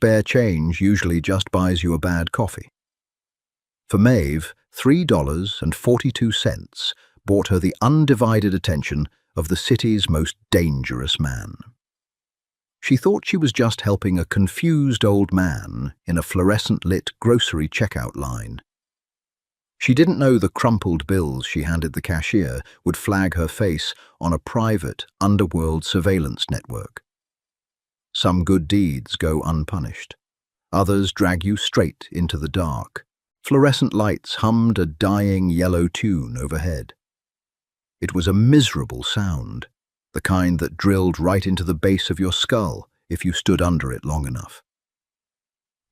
Spare change usually just buys you a bad coffee. For Maeve, $3.42 bought her the undivided attention of the city's most dangerous man. She thought she was just helping a confused old man in a fluorescent-lit grocery checkout line. She didn't know the crumpled bills she handed the cashier would flag her face on a private, underworld surveillance network. Some good deeds go unpunished. Others drag you straight into the dark. Fluorescent lights hummed a dying yellow tune overhead. It was a miserable sound, the kind that drilled right into the base of your skull if you stood under it long enough.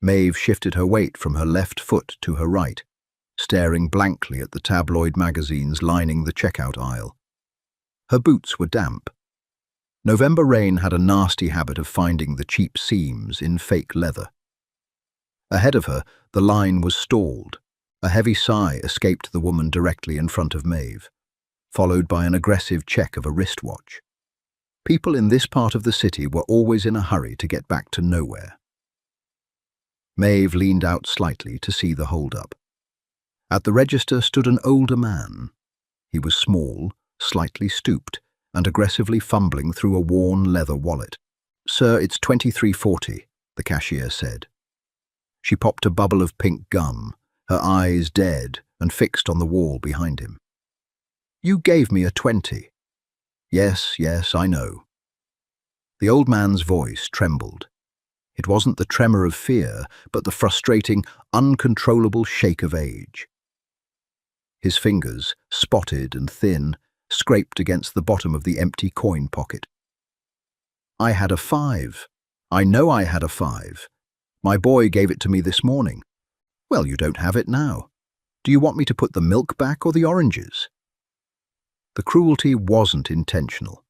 Maeve shifted her weight from her left foot to her right, staring blankly at the tabloid magazines lining the checkout aisle. Her boots were damp. November rain had a nasty habit of finding the cheap seams in fake leather. Ahead of her, the line was stalled. A heavy sigh escaped the woman directly in front of Maeve, followed by an aggressive check of a wristwatch. People in this part of the city were always in a hurry to get back to nowhere. Maeve leaned out slightly to see the hold-up. At the register stood an older man. He was small, slightly stooped, and aggressively fumbling through a worn leather wallet. "Sir, it's $23.40, the cashier said. She popped a bubble of pink gum, her eyes dead and fixed on the wall behind him. "You gave me a 20. Yes, I know." The old man's voice trembled. It wasn't the tremor of fear, but the frustrating, uncontrollable shake of age. His fingers, spotted and thin, scraped against the bottom of the empty coin pocket. "I had a 5. I know I had a 5. My boy gave it to me this morning." "Well, you don't have it now. Do you want me to put the milk back or the oranges?" The cruelty wasn't intentional.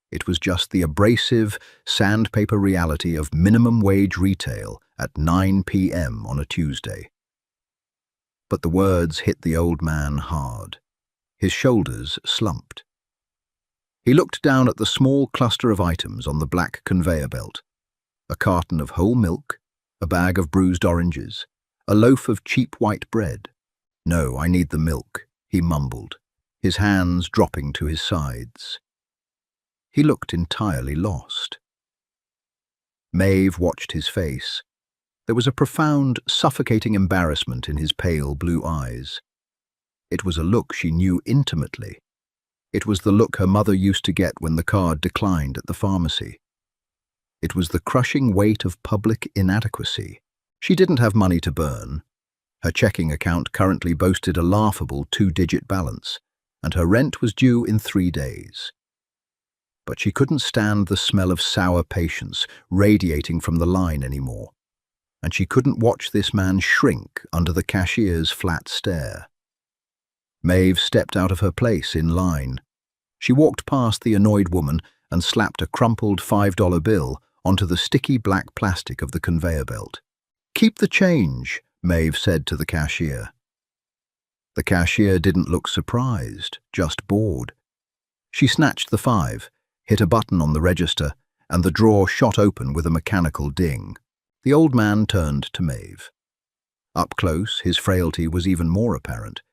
It was just the abrasive, sandpaper reality of minimum wage retail at 9 p.m. on a Tuesday. But the words hit the old man hard. His shoulders slumped. He looked down at the small cluster of items on the black conveyor belt. A carton of whole milk, a bag of bruised oranges, a loaf of cheap white bread. "No, I need the milk," he mumbled, his hands dropping to his sides. He looked entirely lost. Maeve watched his face. There was a profound, suffocating embarrassment in his pale blue eyes. It was a look she knew intimately. It was the look her mother used to get when the card declined at the pharmacy. It was the crushing weight of public inadequacy. She didn't have money to burn. Her checking account currently boasted a laughable 2-digit balance, and her rent was due in 3 days. But she couldn't stand the smell of sour patience radiating from the line anymore, and she couldn't watch this man shrink under the cashier's flat stare. Maeve stepped out of her place in line. She walked past the annoyed woman and slapped a crumpled $5 bill onto the sticky black plastic of the conveyor belt. "Keep the change," Maeve said to the cashier. The cashier didn't look surprised, just bored. She snatched the 5, hit a button on the register, and the drawer shot open with a mechanical ding. The old man turned to Maeve. Up close, his frailty was even more apparent,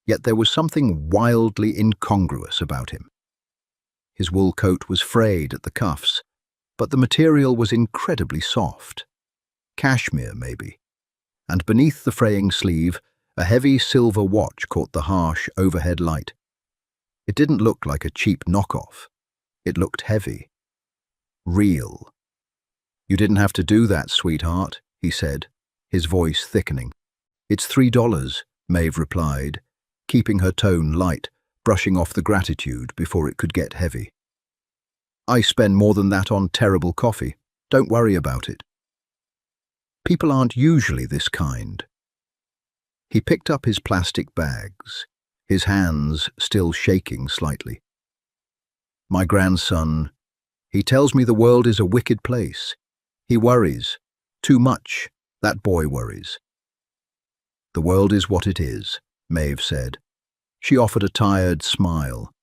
yet there was something wildly incongruous about him. His wool coat was frayed at the cuffs, but the material was incredibly soft. Cashmere, maybe. And beneath the fraying sleeve, a heavy silver watch caught the harsh overhead light. It didn't look like a cheap knockoff. It looked heavy. Real. "You didn't have to do that, sweetheart," he said, his voice thickening. "It's $3, Maeve replied, keeping her tone light, brushing off the gratitude before it could get heavy. "I spend more than that on terrible coffee. Don't worry about it." People aren't usually this kind. He picked up his plastic bags, his hands still shaking slightly. "My grandson, he tells me the world is a wicked place. He worries. Too much. That boy worries." "The world is what it is," Maeve said. She offered a tired smile.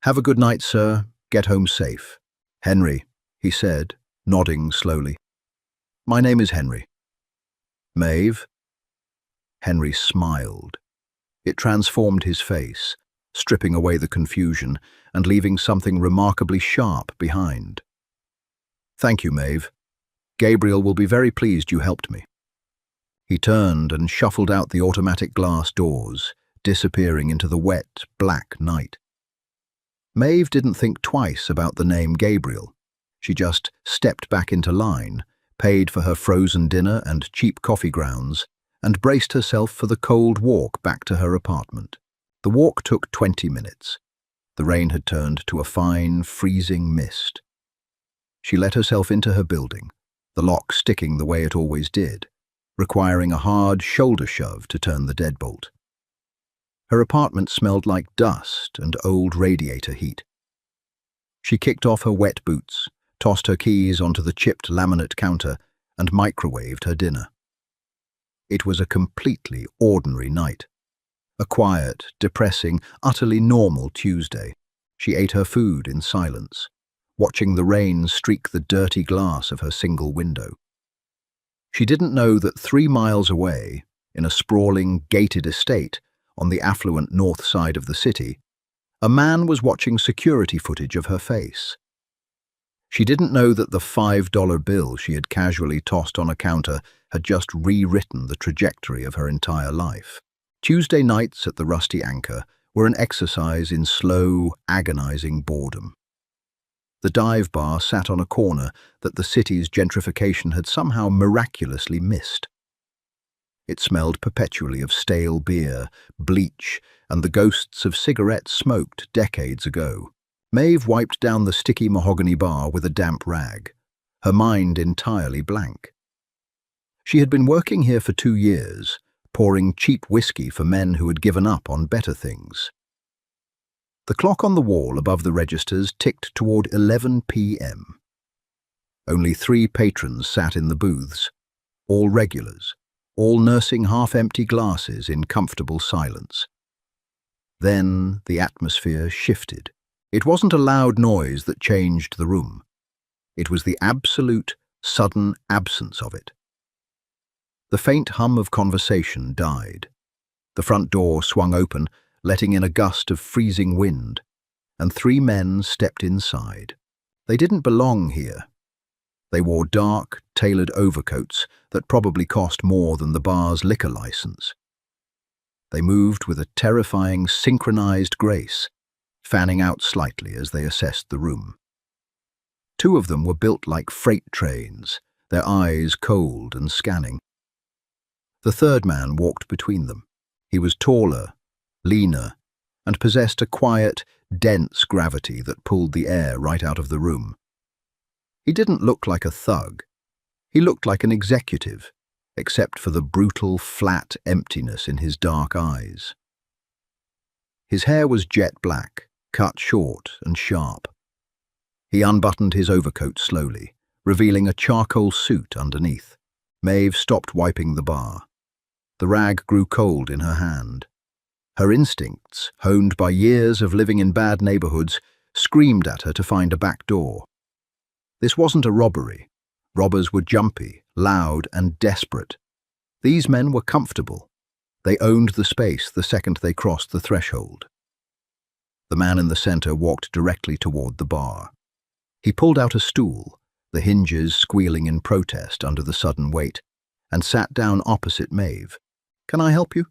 "Have a good night, sir. Get home safe." "Henry," he said, nodding slowly. My name is Henry. Maeve? Henry smiled. It transformed his face, stripping away the confusion and leaving something remarkably sharp behind. Thank you, Maeve. Gabriel will be very pleased you helped me. He turned and shuffled out the automatic glass doors, disappearing into the wet, black night. Maeve didn't think twice about the name Gabriel. She just stepped back into line, paid for her frozen dinner and cheap coffee grounds, and braced herself for the cold walk back to her apartment. The walk took 20 minutes. The rain had turned to a fine, freezing mist. She let herself into her building, the lock sticking the way it always did, requiring a hard shoulder shove to turn the deadbolt. Her apartment smelled like dust and old radiator heat. She kicked off her wet boots, tossed her keys onto the chipped laminate counter, and microwaved her dinner. It was a completely ordinary night. A quiet, depressing, utterly normal Tuesday. She ate her food in silence, watching the rain streak the dirty glass of her single window. She didn't know that 3 miles away, in a sprawling, gated estate on the affluent north side of the city, a man was watching security footage of her face. She didn't know that the $5 bill she had casually tossed on a counter had just rewritten the trajectory of her entire life. Tuesday nights at the Rusty Anchor were an exercise in slow, agonizing boredom. The dive bar sat on a corner that the city's gentrification had somehow miraculously missed. It smelled perpetually of stale beer, bleach, and the ghosts of cigarettes smoked decades ago. Maeve wiped down the sticky mahogany bar with a damp rag, her mind entirely blank. She had been working here for 2 years, pouring cheap whiskey for men who had given up on better things. The clock on the wall above the registers ticked toward 11 p.m. Only 3 patrons sat in the booths, all regulars, all nursing half-empty glasses in comfortable silence. Then the atmosphere shifted. It wasn't a loud noise that changed the room. It was the absolute, sudden absence of it. The faint hum of conversation died. The front door swung open, letting in a gust of freezing wind, and 3 men stepped inside. They didn't belong here. They wore dark, tailored overcoats that probably cost more than the bar's liquor license. They moved with a terrifying, synchronized grace, fanning out slightly as they assessed the room. 2 of them were built like freight trains, their eyes cold and scanning. The 3rd man walked between them. He was taller, leaner, and possessed a quiet, dense gravity that pulled the air right out of the room. He didn't look like a thug. He looked like an executive, except for the brutal, flat emptiness in his dark eyes. His hair was jet black, cut short and sharp. He unbuttoned his overcoat slowly, revealing a charcoal suit underneath. Maeve stopped wiping the bar. The rag grew cold in her hand. Her instincts, honed by years of living in bad neighborhoods, screamed at her to find a back door. This wasn't a robbery. Robbers were jumpy, loud, and desperate. These men were comfortable. They owned the space the second they crossed the threshold. The man in the center walked directly toward the bar. He pulled out a stool, the hinges squealing in protest under the sudden weight, and sat down opposite Maeve. "Can I help you?"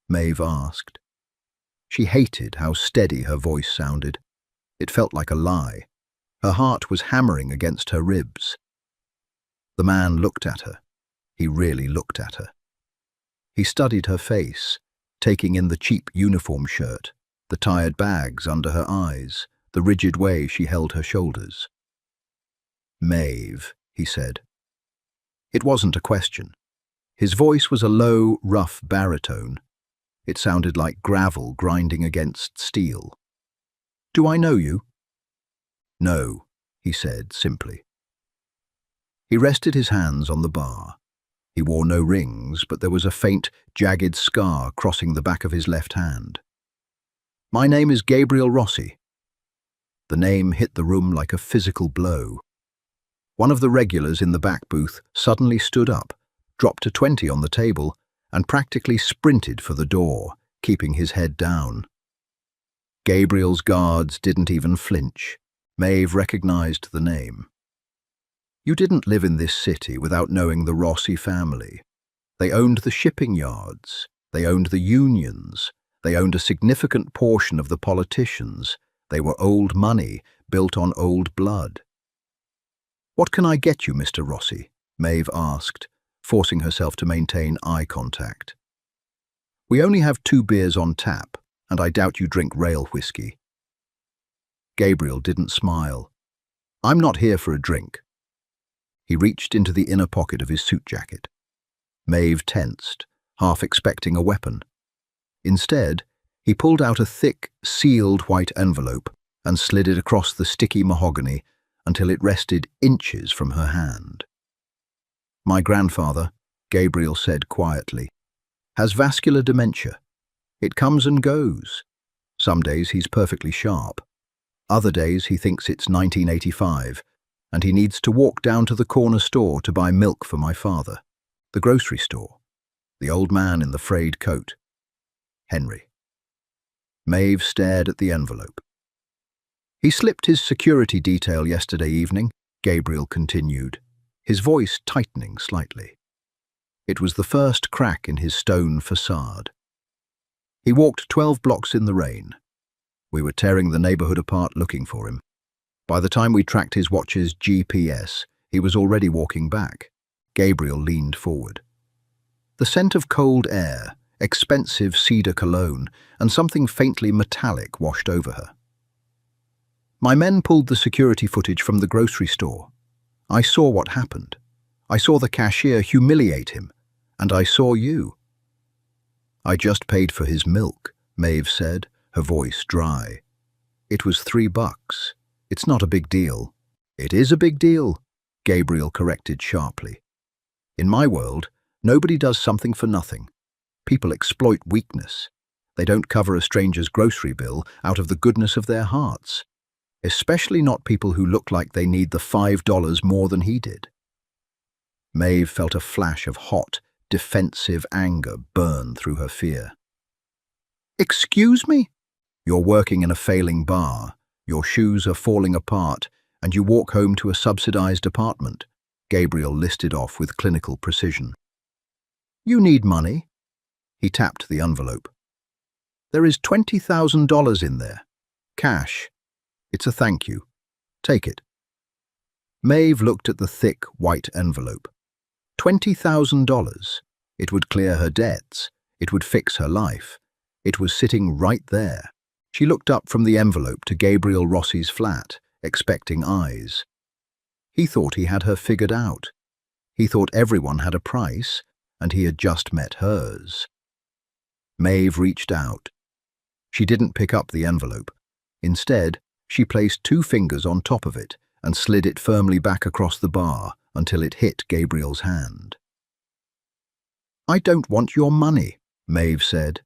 Maeve asked. She hated how steady her voice sounded. It felt like a lie. Her heart was hammering against her ribs. The man looked at her. He really looked at her. He studied her face, taking in the cheap uniform shirt, the tired bags under her eyes, the rigid way she held her shoulders. "Maeve," he said. It wasn't a question. His voice was a low, rough baritone. It sounded like gravel grinding against steel. "Do I know you?" "No," he said simply. He rested his hands on the bar. He wore no rings, but there was a faint, jagged scar crossing the back of his left hand. "My name is Gabriel Rossi." The name hit the room like a physical blow. One of the regulars in the back booth suddenly stood up, dropped a 20 on the table, and practically sprinted for the door, keeping his head down. Gabriel's guards didn't even flinch. Maeve recognized the name. You didn't live in this city without knowing the Rossi family. They owned the shipping yards. They owned the unions. They owned a significant portion of the politicians. They were old money, built on old blood. "What can I get you, Mr. Rossi?" Maeve asked, forcing herself to maintain eye contact. "We only have 2 beers on tap, and I doubt you drink rail whiskey." Gabriel didn't smile. "I'm not here for a drink." He reached into the inner pocket of his suit jacket. Maeve tensed, half expecting a weapon. Instead, he pulled out a thick, sealed white envelope and slid it across the sticky mahogany until it rested inches from her hand. "My grandfather," Gabriel said quietly, "has vascular dementia. It comes and goes. Some days he's perfectly sharp. Other days he thinks it's 1985, and he needs to walk down to the corner store to buy milk for my father. The grocery store. The old man in the frayed coat. Henry." Maeve stared at the envelope. "He slipped his security detail yesterday evening," Gabriel continued, his voice tightening slightly. It was the first crack in his stone facade. "He walked 12 blocks in the rain. We were tearing the neighborhood apart looking for him. By the time we tracked his watch's GPS, he was already walking back." Gabriel leaned forward. The scent of cold air, expensive cedar cologne, and something faintly metallic washed over her. "My men pulled the security footage from the grocery store. I saw what happened. I saw the cashier humiliate him, and I saw you." "I just paid for his milk," Maeve said, her voice dry. "It was $3. It's not a big deal." "It is a big deal," Gabriel corrected sharply. "In my world, nobody does something for nothing. People exploit weakness. They don't cover a stranger's grocery bill out of the goodness of their hearts. Especially not people who look like they need the $5 more than he did." Maeve felt a flash of hot, defensive anger burn through her fear. "Excuse me? You're working in a failing bar, your shoes are falling apart, and you walk home to a subsidized apartment," Gabriel listed off with clinical precision. "You need money." He tapped the envelope. "There is $20,000 in there. Cash. It's a thank you. Take it." Maeve looked at the thick, white envelope. $20,000. It would clear her debts. It would fix her life. It was sitting right there. She looked up from the envelope to Gabriel Rossi's flat, expecting eyes. He thought he had her figured out. He thought everyone had a price, and he had just met hers. Maeve reached out. She didn't pick up the envelope. Instead, she placed 2 fingers on top of it and slid it firmly back across the bar until it hit Gabriel's hand. "I don't want your money," Maeve said.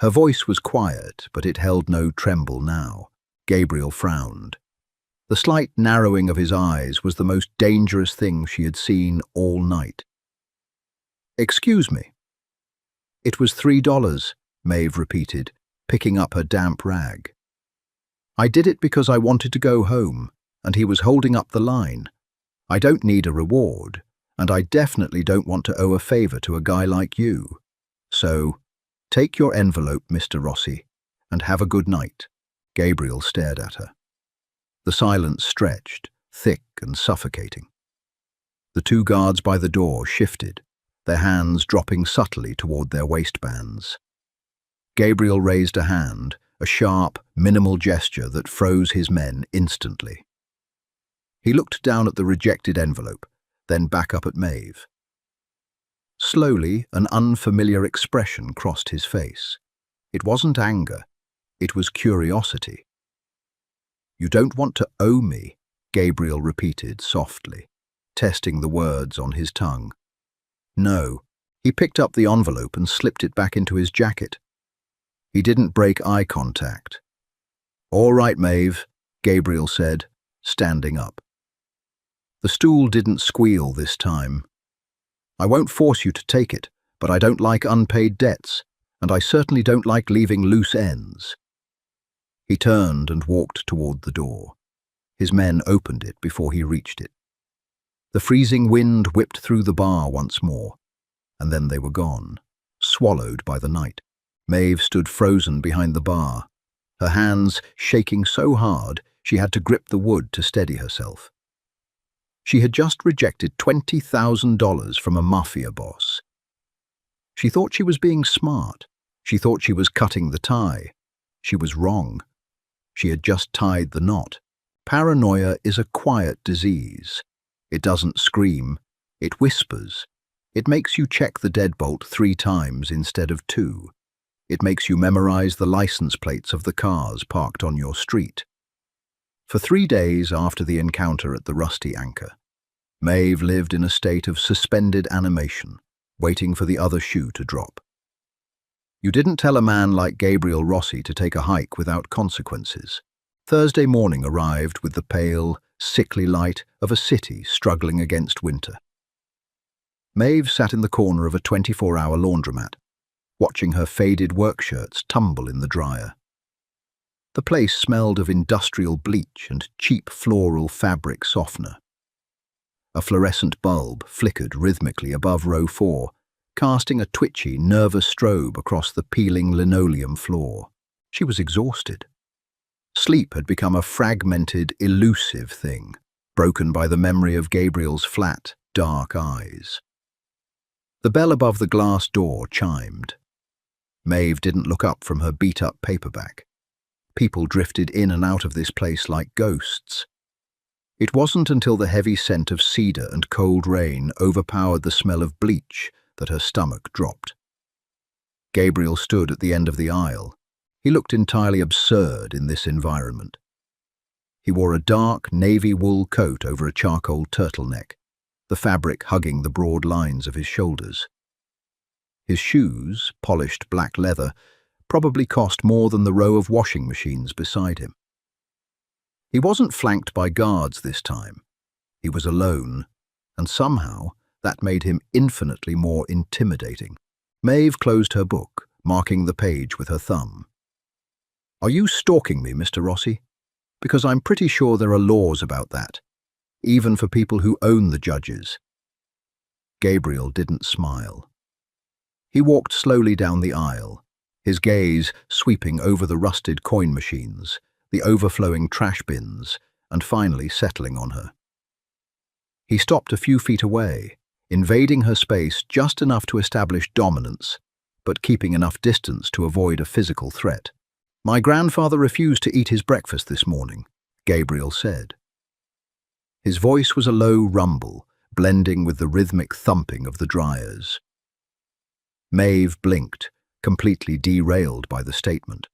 Her voice was quiet, but it held no tremble now. Gabriel frowned. The slight narrowing of his eyes was the most dangerous thing she had seen all night. "Excuse me." "It was $3, Maeve repeated, picking up her damp rag. "I did it because I wanted to go home, and he was holding up the line. I don't need a reward, and I definitely don't want to owe a favor to a guy like you. So, take your envelope, Mr. Rossi, and have a good night." Gabriel stared at her. The silence stretched, thick and suffocating. The 2 guards by the door shifted, their hands dropping subtly toward their waistbands. Gabriel raised a hand, a sharp, minimal gesture that froze his men instantly. He looked down at the rejected envelope, then back up at Maeve. Slowly, an unfamiliar expression crossed his face. It wasn't anger, it was curiosity. "You don't want to owe me," Gabriel repeated softly, testing the words on his tongue. "No." He picked up the envelope and slipped it back into his jacket. He didn't break eye contact. "All right, Maeve," Gabriel said, standing up. The stool didn't squeal this time. "I won't force you to take it, but I don't like unpaid debts, and I certainly don't like leaving loose ends." He turned and walked toward the door. His men opened it before he reached it. The freezing wind whipped through the bar once more, and then they were gone, swallowed by the night. Maeve stood frozen behind the bar, her hands shaking so hard she had to grip the wood to steady herself. She had just rejected $20,000 from a mafia boss. She thought she was being smart. She thought she was cutting the tie. She was wrong. She had just tied the knot. Paranoia is a quiet disease. It doesn't scream. It whispers. It makes you check the deadbolt 3 times instead of 2. It makes you memorize the license plates of the cars parked on your street. For 3 days after the encounter at the Rusty Anchor, Maeve lived in a state of suspended animation, waiting for the other shoe to drop. You didn't tell a man like Gabriel Rossi to take a hike without consequences. Thursday morning arrived with the pale, sickly light of a city struggling against winter. Maeve sat in the corner of a 24-hour laundromat, watching her faded work shirts tumble in the dryer. The place smelled of industrial bleach and cheap floral fabric softener. A fluorescent bulb flickered rhythmically above row 4, casting a twitchy, nervous strobe across the peeling linoleum floor. She was exhausted. Sleep had become a fragmented, elusive thing, broken by the memory of Gabriel's flat, dark eyes. The bell above the glass door chimed. Maeve didn't look up from her beat-up paperback. People drifted in and out of this place like ghosts. It wasn't until the heavy scent of cedar and cold rain overpowered the smell of bleach that her stomach dropped. Gabriel stood at the end of the aisle. He looked entirely absurd in this environment. He wore a dark navy wool coat over a charcoal turtleneck, the fabric hugging the broad lines of his shoulders. His shoes, polished black leather, probably cost more than the row of washing machines beside him. He wasn't flanked by guards this time. He was alone, and somehow that made him infinitely more intimidating. Maeve closed her book, marking the page with her thumb. "Are you stalking me, Mr. Rossi? Because I'm pretty sure there are laws about that, even for people who own the judges." Gabriel didn't smile. He walked slowly down the aisle, his gaze sweeping over the rusted coin machines, the overflowing trash bins, and finally settling on her. He stopped a few feet away, invading her space just enough to establish dominance, but keeping enough distance to avoid a physical threat. "My grandfather refused to eat his breakfast this morning," Gabriel said. His voice was a low rumble, blending with the rhythmic thumping of the dryers. Maeve blinked, completely derailed by the statement.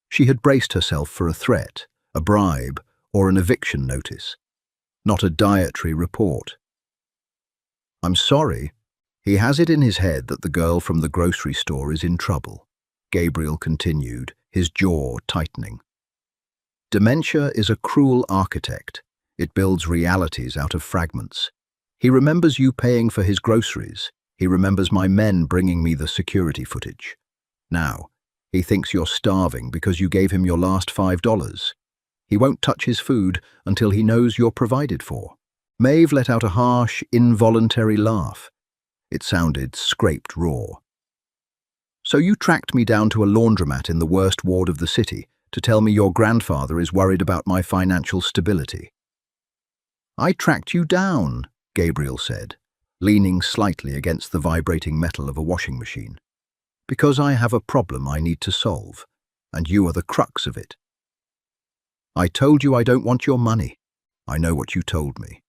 She had braced herself for a threat, a bribe, or an eviction notice, not a dietary report. "I'm sorry. He has it in his head that the girl from the grocery store is in trouble," Gabriel continued, his jaw tightening. "Dementia is a cruel architect. It builds realities out of fragments. He remembers you paying for his groceries. He remembers my men bringing me the security footage. Now, he thinks you're starving because you gave him your last $5. He won't touch his food until he knows you're provided for." Maeve let out a harsh, involuntary laugh. It sounded scraped raw. "So you tracked me down to a laundromat in the worst ward of the city to tell me your grandfather is worried about my financial stability?" "I tracked you down," Gabriel said, leaning slightly against the vibrating metal of a washing machine, "because I have a problem I need to solve, and you are the crux of it." "I told you I don't want your money. I know what you told me."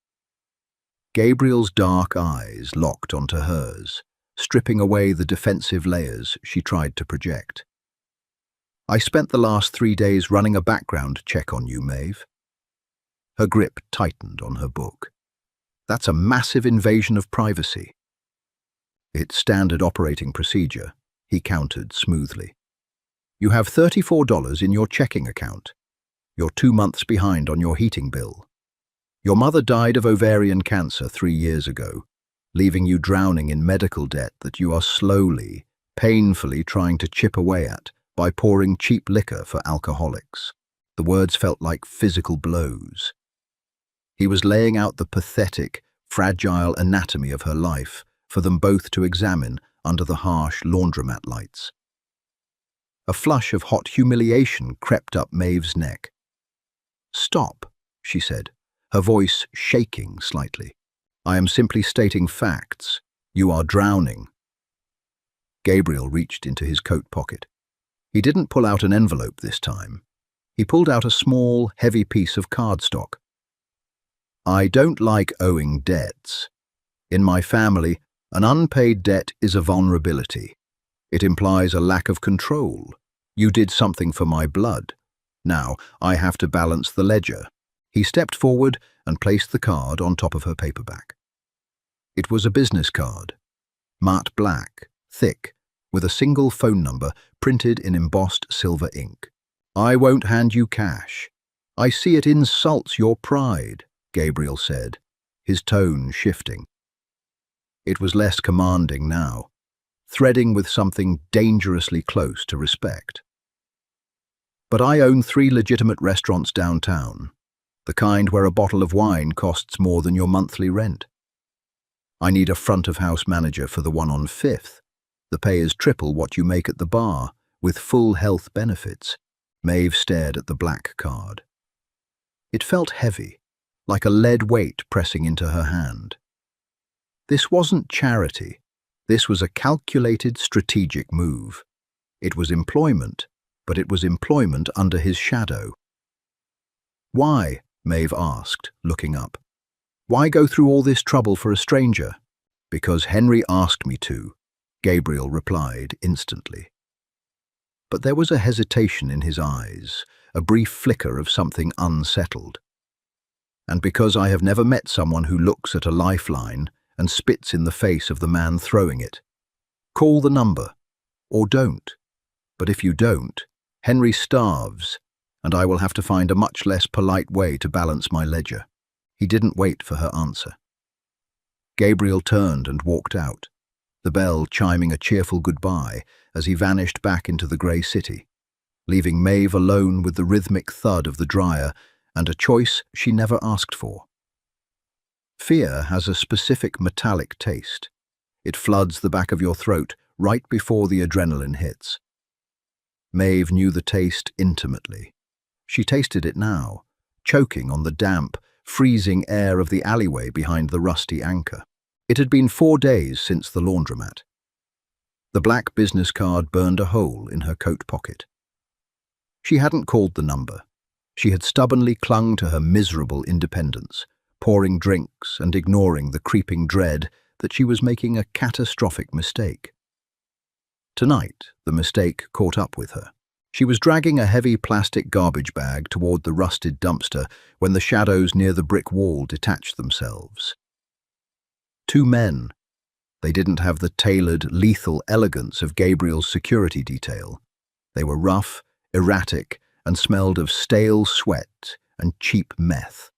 Gabriel's dark eyes locked onto hers, stripping away the defensive layers she tried to project. "I spent the last 3 days running a background check on you, Maeve." Her grip tightened on her book. "That's a massive invasion of privacy." "It's standard operating procedure," he countered smoothly. "You have $34 in your checking account. You're 2 months behind on your heating bill. Your mother died of ovarian cancer 3 years ago, leaving you drowning in medical debt that you are slowly, painfully trying to chip away at by pouring cheap liquor for alcoholics. The words felt like physical blows. He was laying out the pathetic, fragile anatomy of her life for them both to examine under the harsh laundromat lights. A flush of hot humiliation crept up Maeve's neck. "Stop," she said, her voice shaking slightly. "I am simply stating facts. You are drowning." Gabriel reached into his coat pocket. He didn't pull out an envelope this time. He pulled out a small, heavy piece of cardstock. "I don't like owing debts. In my family, an unpaid debt is a vulnerability. It implies a lack of control. You did something for my blood. Now, I have to balance the ledger." He stepped forward and placed the card on top of her paperback. It was a business card, matte black, thick, with a single phone number printed in embossed silver ink. "I won't hand you cash. I see it insults your pride," Gabriel said, his tone shifting. It was less commanding now, threading with something dangerously close to respect. "But I own 3 legitimate restaurants downtown, the kind where a bottle of wine costs more than your monthly rent. I need a front-of-house manager for the one on 5th. The pay is triple what you make at the bar, with full health benefits." Maeve stared at the black card. It felt heavy, like a lead weight pressing into her hand. This wasn't charity. This was a calculated, strategic move. It was employment, but it was employment under his shadow. "Why?" Maeve asked, looking up. "Why go through all this trouble for a stranger?" "Because Henry asked me to," Gabriel replied instantly. But there was a hesitation in his eyes, a brief flicker of something unsettled. "And because I have never met someone who looks at a lifeline and spits in the face of the man throwing it. Call the number, or don't. But if you don't, Henry starves, and I will have to find a much less polite way to balance my ledger." He didn't wait for her answer. Gabriel turned and walked out, the bell chiming a cheerful goodbye as he vanished back into the grey city, leaving Maeve alone with the rhythmic thud of the dryer and a choice she never asked for. Fear has a specific metallic taste. It floods the back of your throat right before the adrenaline hits. Maeve knew the taste intimately. She tasted it now, choking on the damp, freezing air of the alleyway behind the rusty anchor. It had been 4 days since the laundromat. The black business card burned a hole in her coat pocket. She hadn't called the number. She had stubbornly clung to her miserable independence, pouring drinks and ignoring the creeping dread that she was making a catastrophic mistake. Tonight, the mistake caught up with her. She was dragging a heavy plastic garbage bag toward the rusted dumpster when the shadows near the brick wall detached themselves. 2 men. They didn't have the tailored, lethal elegance of Gabriel's security detail. They were rough, erratic, and smelled of stale sweat and cheap meth.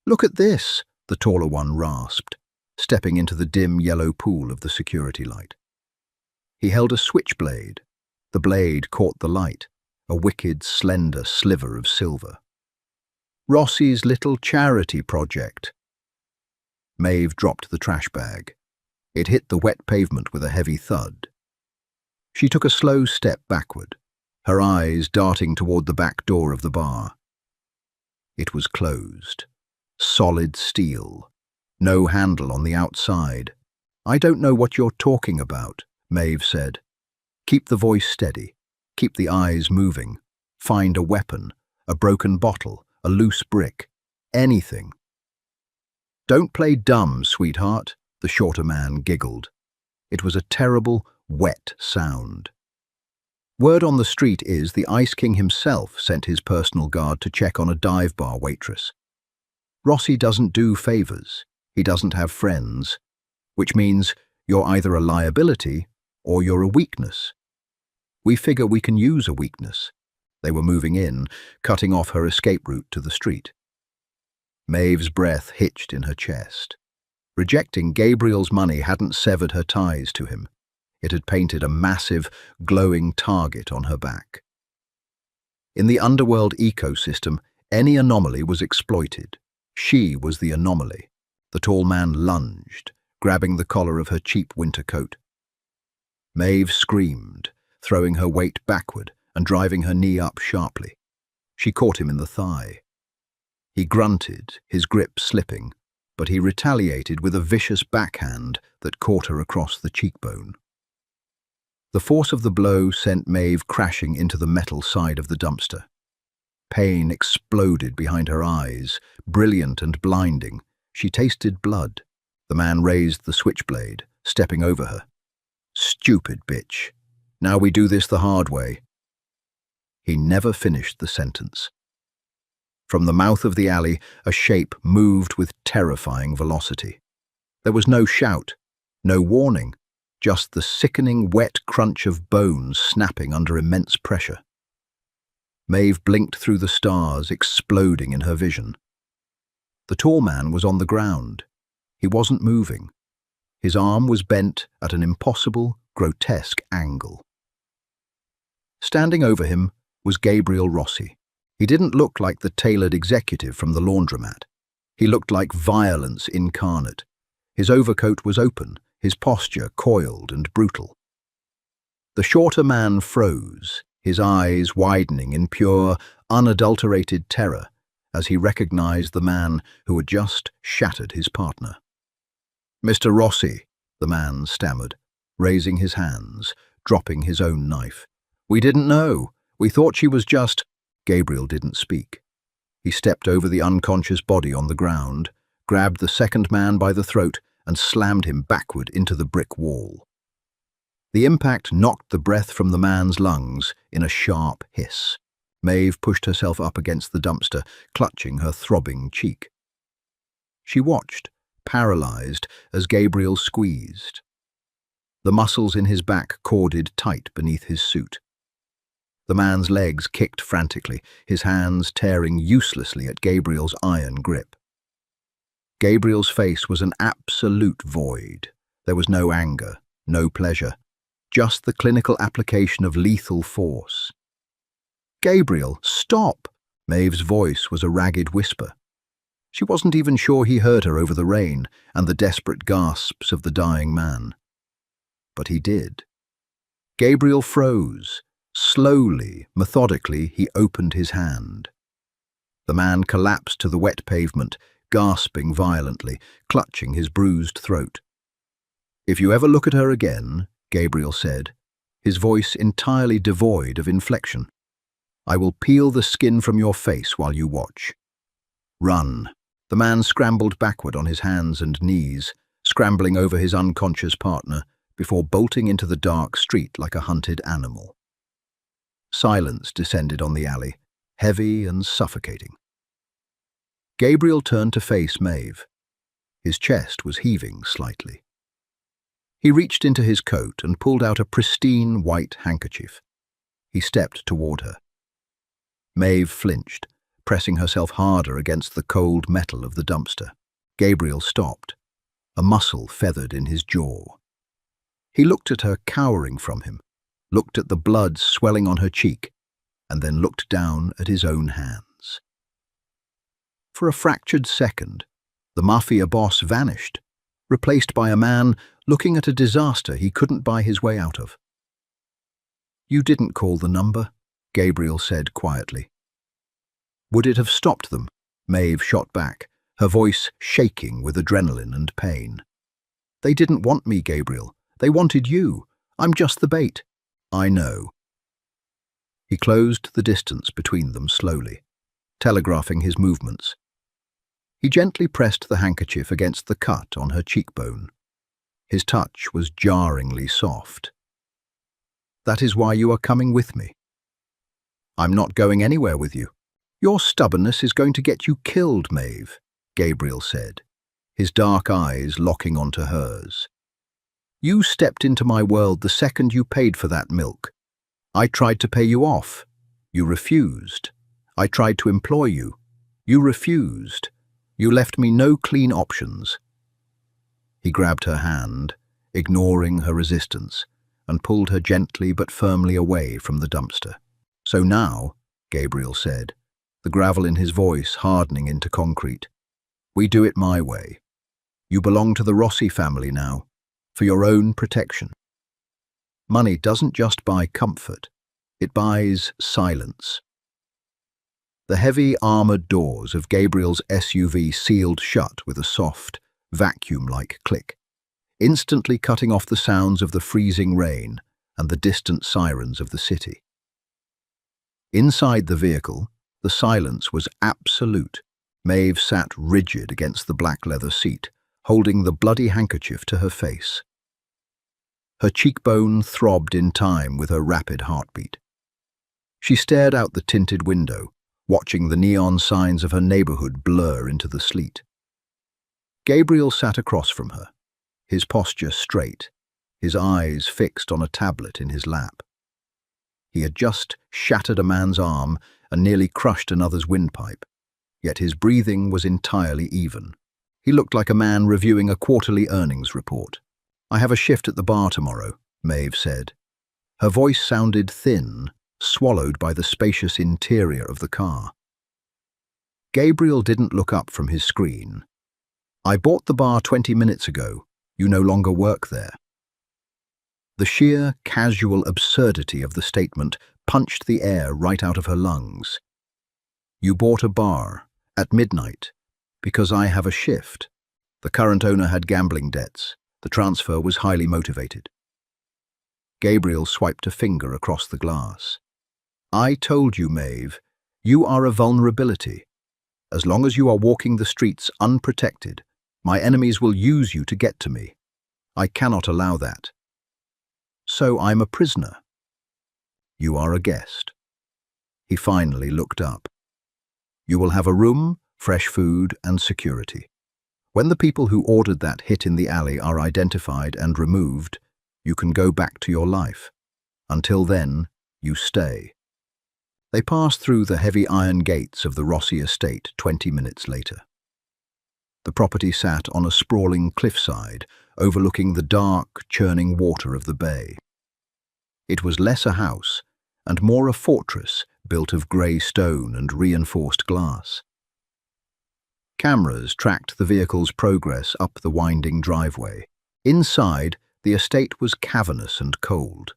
"Look at this," the taller one rasped, stepping into the dim yellow pool of the security light. He held a switchblade. The blade caught the light, a wicked, slender sliver of silver. "Rossi's little charity project." Maeve dropped the trash bag. It hit the wet pavement with a heavy thud. She took a slow step backward, her eyes darting toward the back door of the bar. It was closed. Solid steel. No handle on the outside. "I don't know what you're talking about," Maeve said. "Keep the voice steady. Keep the eyes moving. Find a weapon, a broken bottle, a loose brick. Anything." "Don't play dumb, sweetheart," the shorter man giggled. It was a terrible, wet sound. "Word on the street is the Ice King himself sent his personal guard to check on a dive bar waitress. Rossi doesn't do favors. He doesn't have friends, which means you're either a liability or you're a weakness. We figure we can use a weakness." They were moving in, cutting off her escape route to the street. Maeve's breath hitched in her chest. Rejecting Gabriel's money hadn't severed her ties to him. It had painted a massive, glowing target on her back. In the underworld ecosystem, any anomaly was exploited. She was the anomaly. The tall man lunged, grabbing the collar of her cheap winter coat. Maeve screamed, throwing her weight backward and driving her knee up sharply. She caught him in the thigh. He grunted, his grip slipping, but he retaliated with a vicious backhand that caught her across the cheekbone. The force of the blow sent Maeve crashing into the metal side of the dumpster. Pain exploded behind her eyes, brilliant and blinding. She tasted blood. The man raised the switchblade, stepping over her. "Stupid bitch. Now we do this the hard way." He never finished the sentence. From the mouth of the alley, a shape moved with terrifying velocity. There was no shout, no warning, just the sickening wet crunch of bones snapping under immense pressure. Maeve blinked through the stars, exploding in her vision. The tall man was on the ground. He wasn't moving. His arm was bent at an impossible, grotesque angle. Standing over him was Gabriel Rossi. He didn't look like the tailored executive from the laundromat. He looked like violence incarnate. His overcoat was open, his posture coiled and brutal. The shorter man froze, his eyes widening in pure, unadulterated terror as he recognized the man who had just shattered his partner. "Mr. Rossi," the man stammered, raising his hands, dropping his own knife. "We didn't know. We thought she was just—" Gabriel didn't speak. He stepped over the unconscious body on the ground, grabbed the second man by the throat, and slammed him backward into the brick wall. The impact knocked the breath from the man's lungs in a sharp hiss. Maeve pushed herself up against the dumpster, clutching her throbbing cheek. She watched, paralyzed, as Gabriel squeezed. The muscles in his back corded tight beneath his suit. The man's legs kicked frantically, his hands tearing uselessly at Gabriel's iron grip. Gabriel's face was an absolute void. There was no anger, no pleasure, just the clinical application of lethal force. "Gabriel, stop!" Maeve's voice was a ragged whisper. She wasn't even sure he heard her over the rain and the desperate gasps of the dying man. But he did. Gabriel froze. Slowly, methodically, he opened his hand. The man collapsed to the wet pavement, gasping violently, clutching his bruised throat. "If you ever look at her again," Gabriel said, his voice entirely devoid of inflection, "I will peel the skin from your face while you watch. Run." The man scrambled backward on his hands and knees, scrambling over his unconscious partner, before bolting into the dark street like a hunted animal. Silence descended on the alley, heavy and suffocating. Gabriel turned to face Maeve. His chest was heaving slightly. He reached into his coat and pulled out a pristine white handkerchief. He stepped toward her. Maeve flinched, pressing herself harder against the cold metal of the dumpster. Gabriel stopped. A muscle feathered in his jaw. He looked at her, cowering from him, looked at the blood swelling on her cheek, and then looked down at his own hands. For a fractured second, the mafia boss vanished, replaced by a man looking at a disaster he couldn't buy his way out of. "You didn't call the number," Gabriel said quietly. "Would it have stopped them?" Maeve shot back, her voice shaking with adrenaline and pain. "They didn't want me, Gabriel. They wanted you. I'm just the bait." "I know." He closed the distance between them slowly, telegraphing his movements. He gently pressed the handkerchief against the cut on her cheekbone. His touch was jarringly soft. "That is why you are coming with me." "I'm not going anywhere with you." "Your stubbornness is going to get you killed, Maeve," Gabriel said, his dark eyes locking onto hers. "You stepped into my world the second you paid for that milk. I tried to pay you off. You refused. I tried to employ you. You refused. You left me no clean options. He grabbed her hand, ignoring her resistance, and pulled her gently but firmly away from the dumpster. So now, Gabriel said, the gravel in his voice hardening into concrete, we do it my way. You belong to the Rossi family now, for your own protection. Money doesn't just buy comfort, it buys silence. The heavy armoured doors of Gabriel's SUV sealed shut with a soft, vacuum-like click, instantly cutting off the sounds of the freezing rain and the distant sirens of the city. Inside the vehicle, the silence was absolute. Maeve sat rigid against the black leather seat, holding the bloody handkerchief to her face. Her cheekbone throbbed in time with her rapid heartbeat. She stared out the tinted window, watching the neon signs of her neighborhood blur into the sleet. Gabriel sat across from her, his posture straight, his eyes fixed on a tablet in his lap. He had just shattered a man's arm and nearly crushed another's windpipe, yet his breathing was entirely even. He looked like a man reviewing a quarterly earnings report. I have a shift at the bar tomorrow, Maeve said. Her voice sounded thin, swallowed by the spacious interior of the car. Gabriel didn't look up from his screen. I bought the bar 20 minutes ago. You no longer work there. The sheer, casual absurdity of the statement punched the air right out of her lungs. You bought a bar, at midnight, because I have a shift. The current owner had gambling debts. The transfer was highly motivated. Gabriel swiped a finger across the glass. I told you, Maeve, you are a vulnerability. As long as you are walking the streets unprotected, my enemies will use you to get to me. I cannot allow that. So I'm a prisoner. You are a guest. He finally looked up. You will have a room, fresh food, and security. When the people who ordered that hit in the alley are identified and removed, you can go back to your life. Until then, you stay. They passed through the heavy iron gates of the Rossi estate 20 minutes later. The property sat on a sprawling cliffside, overlooking the dark, churning water of the bay. It was less a house, and more a fortress built of grey stone and reinforced glass. Cameras tracked the vehicle's progress up the winding driveway. Inside, the estate was cavernous and cold.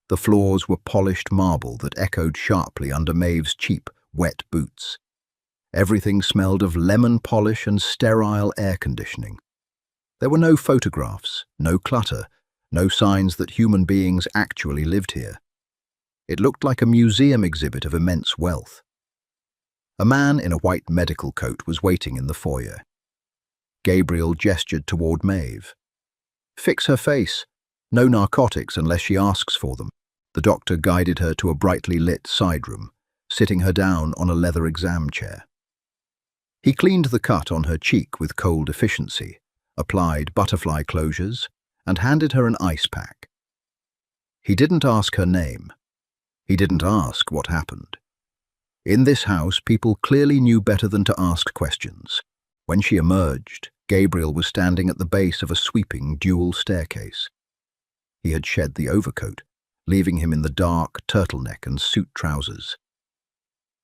The floors were polished marble that echoed sharply under Maeve's cheap, wet boots. Everything smelled of lemon polish and sterile air conditioning. There were no photographs, no clutter, no signs that human beings actually lived here. It looked like a museum exhibit of immense wealth. A man in a white medical coat was waiting in the foyer. Gabriel gestured toward Maeve. Fix her face. No narcotics unless she asks for them. The doctor guided her to a brightly lit side room, sitting her down on a leather exam chair. He cleaned the cut on her cheek with cold efficiency, applied butterfly closures, and handed her an ice pack. He didn't ask her name. He didn't ask what happened. In this house, people clearly knew better than to ask questions. When she emerged, Gabriel was standing at the base of a sweeping dual staircase. He had shed the overcoat, leaving him in the dark turtleneck and suit trousers.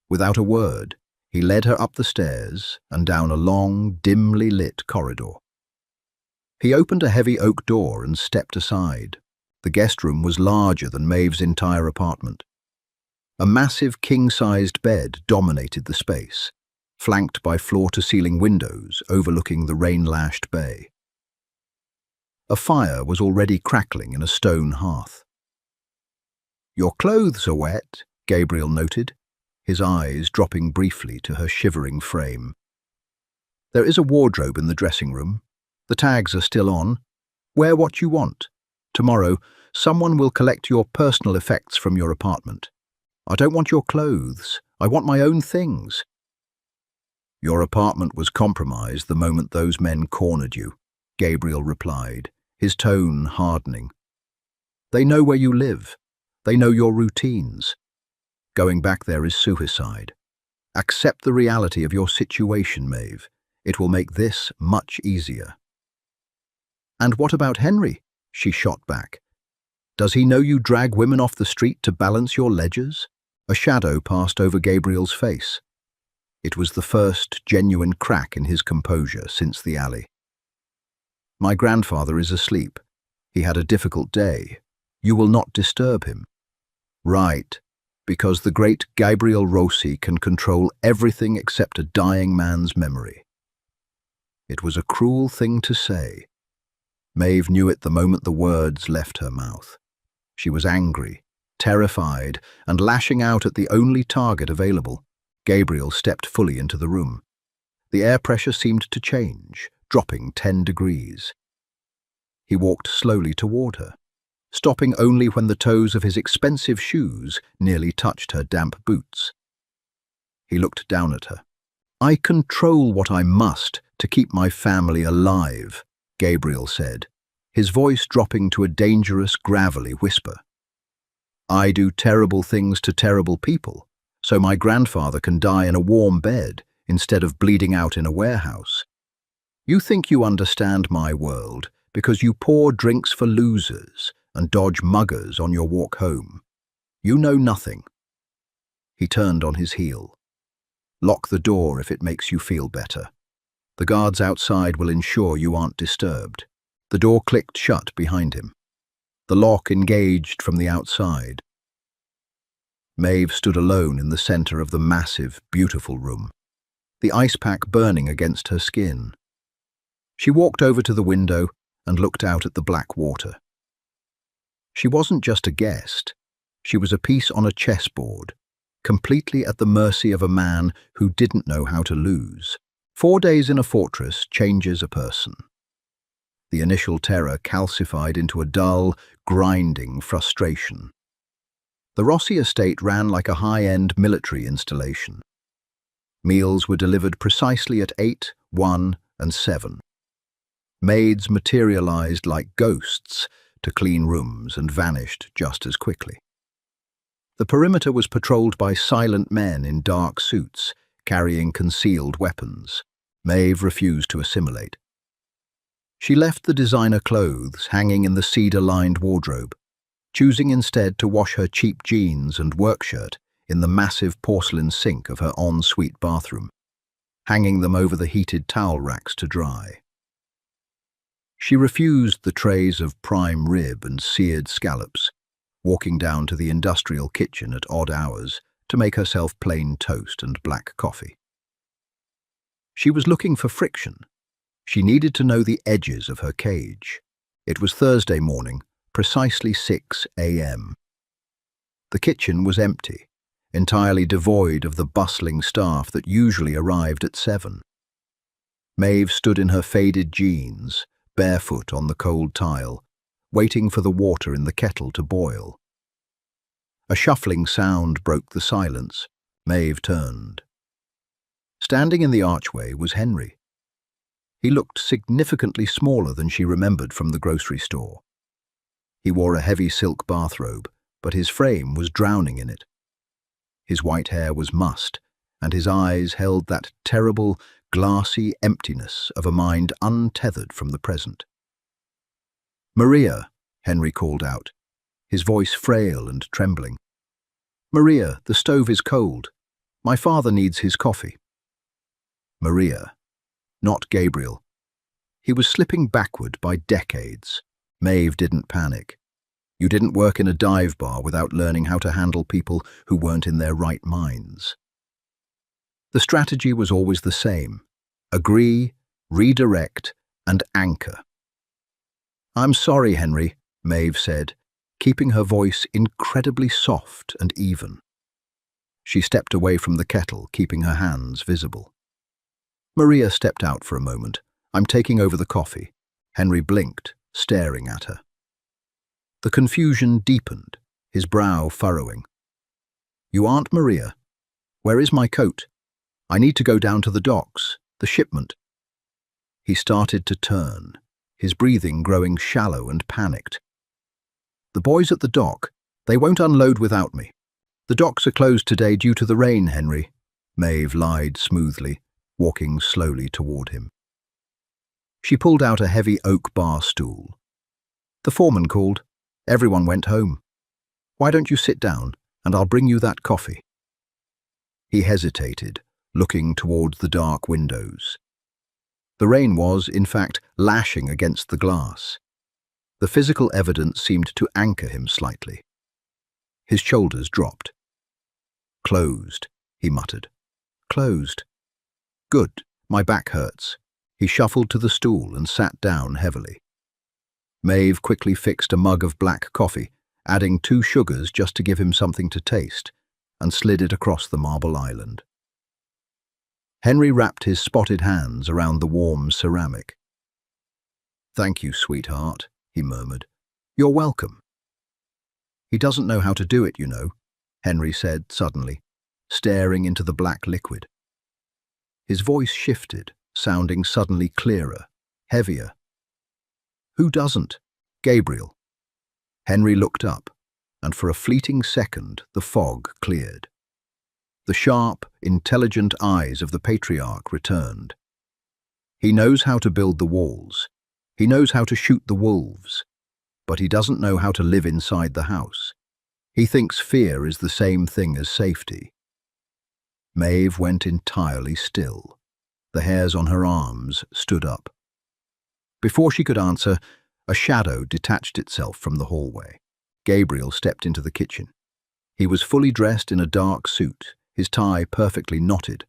Without a word, he led her up the stairs and down a long, dimly lit corridor. He opened a heavy oak door and stepped aside. The guest room was larger than Maeve's entire apartment. A massive king-sized bed dominated the space, flanked by floor-to-ceiling windows overlooking the rain-lashed bay. A fire was already crackling in a stone hearth. "Your clothes are wet," Gabriel noted, his eyes dropping briefly to her shivering frame. "There is a wardrobe in the dressing room. The tags are still on. Wear what you want. Tomorrow, someone will collect your personal effects from your apartment. I don't want your clothes. I want my own things." "Your apartment was compromised the moment those men cornered you," Gabriel replied, his tone hardening. "They know where you live. They know your routines. Going back there is suicide. Accept the reality of your situation, Maeve. It will make this much easier." "And what about Henry?" she shot back. "Does he know you drag women off the street to balance your ledgers?" A shadow passed over Gabriel's face. It was the first genuine crack in his composure since the alley. "My grandfather is asleep. He had a difficult day. You will not disturb him." "Right, because the great Gabriel Rossi can control everything except a dying man's memory." It was a cruel thing to say. Maeve knew it the moment the words left her mouth. She was angry, terrified, and lashing out at the only target available. Gabriel stepped fully into the room. The air pressure seemed to change, dropping 10 degrees. He walked slowly toward her, stopping only when the toes of his expensive shoes nearly touched her damp boots. He looked down at her. "I control what I must to keep my family alive," Gabriel said, his voice dropping to a dangerous, gravelly whisper. "I do terrible things to terrible people, so my grandfather can die in a warm bed instead of bleeding out in a warehouse. You think you understand my world because you pour drinks for losers and dodge muggers on your walk home. You know nothing." He turned on his heel. "Lock the door if it makes you feel better. The guards outside will ensure you aren't disturbed." The door clicked shut behind him. The lock engaged from the outside. Maeve stood alone in the center of the massive, beautiful room, the ice pack burning against her skin. She walked over to the window and looked out at the black water. She wasn't just a guest. She was a piece on a chessboard, completely at the mercy of a man who didn't know how to lose. 4 days in a fortress changes a person. The initial terror calcified into a dull, grinding frustration. The Rossi estate ran like a high-end military installation. Meals were delivered precisely at 8, 1, and 7. Maids materialized like ghosts to clean rooms and vanished just as quickly. The perimeter was patrolled by silent men in dark suits, carrying concealed weapons. Maeve refused to assimilate. She left the designer clothes hanging in the cedar-lined wardrobe, choosing instead to wash her cheap jeans and work shirt in the massive porcelain sink of her en-suite bathroom, hanging them over the heated towel racks to dry. She refused the trays of prime rib and seared scallops, walking down to the industrial kitchen at odd hours to make herself plain toast and black coffee. She was looking for friction. She needed to know the edges of her cage. It was Thursday morning, precisely 6 a.m. The kitchen was empty, entirely devoid of the bustling staff that usually arrived at 7. Maeve stood in her faded jeans, barefoot on the cold tile, waiting for the water in the kettle to boil. A shuffling sound broke the silence. Maeve turned. Standing in the archway was Henry. He looked significantly smaller than she remembered from the grocery store. He wore a heavy silk bathrobe, but his frame was drowning in it. His white hair was mussed, and his eyes held that terrible, glassy emptiness of a mind untethered from the present. "Maria," Henry called out, his voice frail and trembling. "Maria, the stove is cold. My father needs his coffee." Maria, not Gabriel. He was slipping backward by decades. Maeve didn't panic. You didn't work in a dive bar without learning how to handle people who weren't in their right minds. The strategy was always the same: agree, redirect, and anchor. "I'm sorry, Henry," Maeve said, keeping her voice incredibly soft and even. She stepped away from the kettle, keeping her hands visible. Maria stepped out for a moment. "I'm taking over the coffee." Henry blinked, staring at her. The confusion deepened, his brow furrowing. "You aren't Maria? Where is my coat? I need to go down to the docks, the shipment." He started to turn, his breathing growing shallow and panicked. "The boys at the dock, they won't unload without me. The docks are closed today due to the rain, Henry," Maeve lied smoothly, walking slowly toward him. She pulled out a heavy oak bar stool. The foreman called. Everyone went home. Why don't you sit down, and I'll bring you that coffee? He hesitated, looking toward the dark windows. The rain was, in fact, lashing against the glass. The physical evidence seemed to anchor him slightly. His shoulders dropped. Closed, he muttered. Closed. Good, my back hurts. He shuffled to the stool and sat down heavily. Maeve quickly fixed a mug of black coffee, adding 2 sugars just to give him something to taste, and slid it across the marble island. Henry wrapped his spotted hands around the warm ceramic. Thank you, sweetheart, he murmured. You're welcome. He doesn't know how to do it, you know, Henry said suddenly, staring into the black liquid. His voice shifted, sounding suddenly clearer, heavier. Who doesn't? Gabriel. Henry looked up, and for a fleeting second the fog cleared. The sharp, intelligent eyes of the patriarch returned. He knows how to build the walls. He knows how to shoot the wolves. But he doesn't know how to live inside the house. He thinks fear is the same thing as safety. Maeve went entirely still. The hairs on her arms stood up. Before she could answer, a shadow detached itself from the hallway. Gabriel stepped into the kitchen. He was fully dressed in a dark suit, his tie perfectly knotted.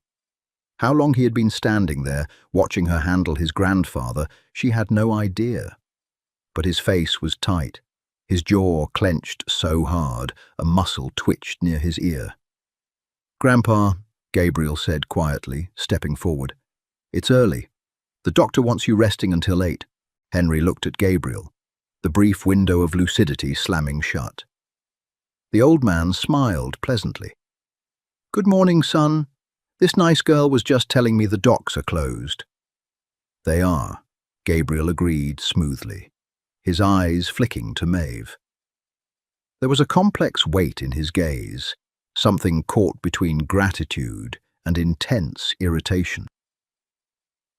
How long he had been standing there, watching her handle his grandfather, she had no idea. But his face was tight, his jaw clenched so hard, a muscle twitched near his ear. Grandpa, Gabriel said quietly, stepping forward. It's early. The doctor wants you resting until 8. Henry looked at Gabriel, the brief window of lucidity slamming shut. The old man smiled pleasantly. Good morning, son. This nice girl was just telling me the docks are closed. They are, Gabriel agreed smoothly, his eyes flicking to Maeve. There was a complex weight in his gaze, something caught between gratitude and intense irritation.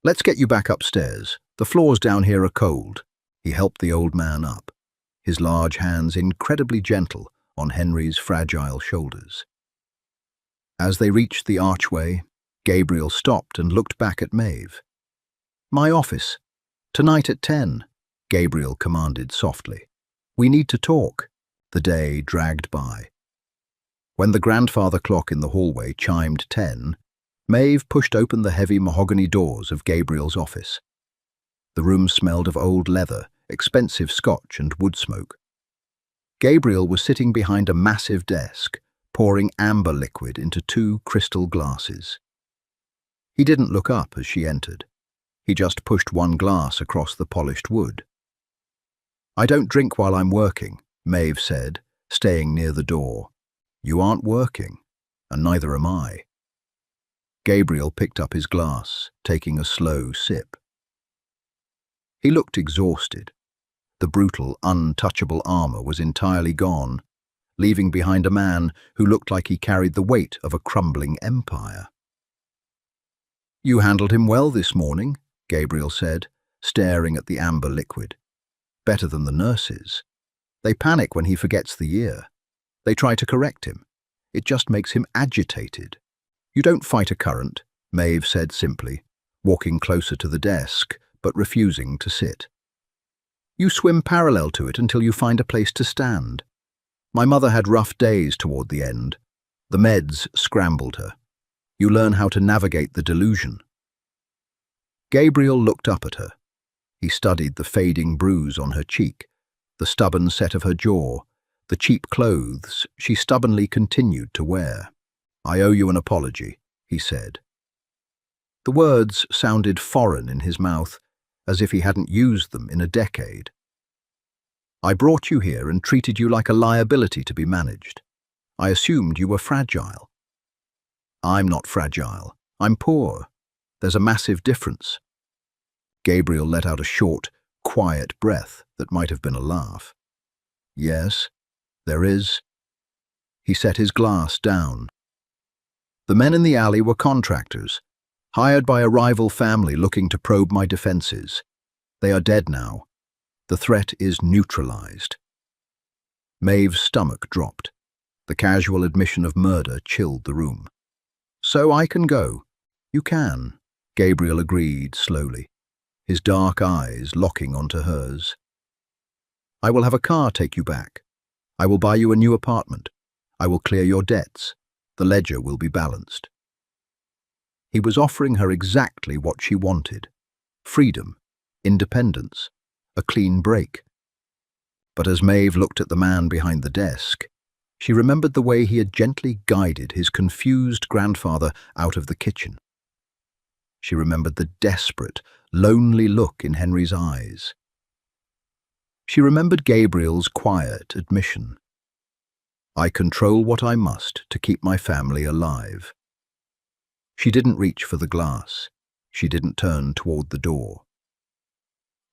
Let's get you back upstairs. The floors down here are cold. He helped the old man up, his large hands incredibly gentle on Henry's fragile shoulders. As they reached the archway, Gabriel stopped and looked back at Maeve. My office. Tonight at 10, Gabriel commanded softly. We need to talk. The day dragged by. When the grandfather clock in the hallway chimed 10, Maeve pushed open the heavy mahogany doors of Gabriel's office. The room smelled of old leather, expensive scotch and wood smoke. Gabriel was sitting behind a massive desk, pouring amber liquid into 2 crystal glasses. He didn't look up as she entered. He just pushed one glass across the polished wood. I don't drink while I'm working, Maeve said, staying near the door. You aren't working, and neither am I. Gabriel picked up his glass, taking a slow sip. He looked exhausted. The brutal, untouchable armor was entirely gone, leaving behind a man who looked like he carried the weight of a crumbling empire. You handled him well this morning, Gabriel said, staring at the amber liquid. Better than the nurses. They panic when he forgets the year. They try to correct him. It just makes him agitated. You don't fight a current, Maeve said simply, walking closer to the desk, but refusing to sit. You swim parallel to it until you find a place to stand. My mother had rough days toward the end. The meds scrambled her. You learn how to navigate the delusion. Gabriel looked up at her. He studied the fading bruise on her cheek, the stubborn set of her jaw, the cheap clothes she stubbornly continued to wear. I owe you an apology, he said. The words sounded foreign in his mouth, as if he hadn't used them in a decade. I brought you here and treated you like a liability to be managed. I assumed you were fragile. I'm not fragile. I'm poor. There's a massive difference. Gabriel let out a short, quiet breath that might have been a laugh. Yes, there is. He set his glass down. The men in the alley were contractors. Hired by a rival family looking to probe my defenses. They are dead now. The threat is neutralized. Maeve's stomach dropped. The casual admission of murder chilled the room. So I can go. You can, Gabriel agreed slowly, his dark eyes locking onto hers. I will have a car take you back. I will buy you a new apartment. I will clear your debts. The ledger will be balanced. He was offering her exactly what she wanted. Freedom, independence, a clean break. But as Maeve looked at the man behind the desk, she remembered the way he had gently guided his confused grandfather out of the kitchen. She remembered the desperate, lonely look in Henry's eyes. She remembered Gabriel's quiet admission. I control what I must to keep my family alive. She didn't reach for the glass. She didn't turn toward the door.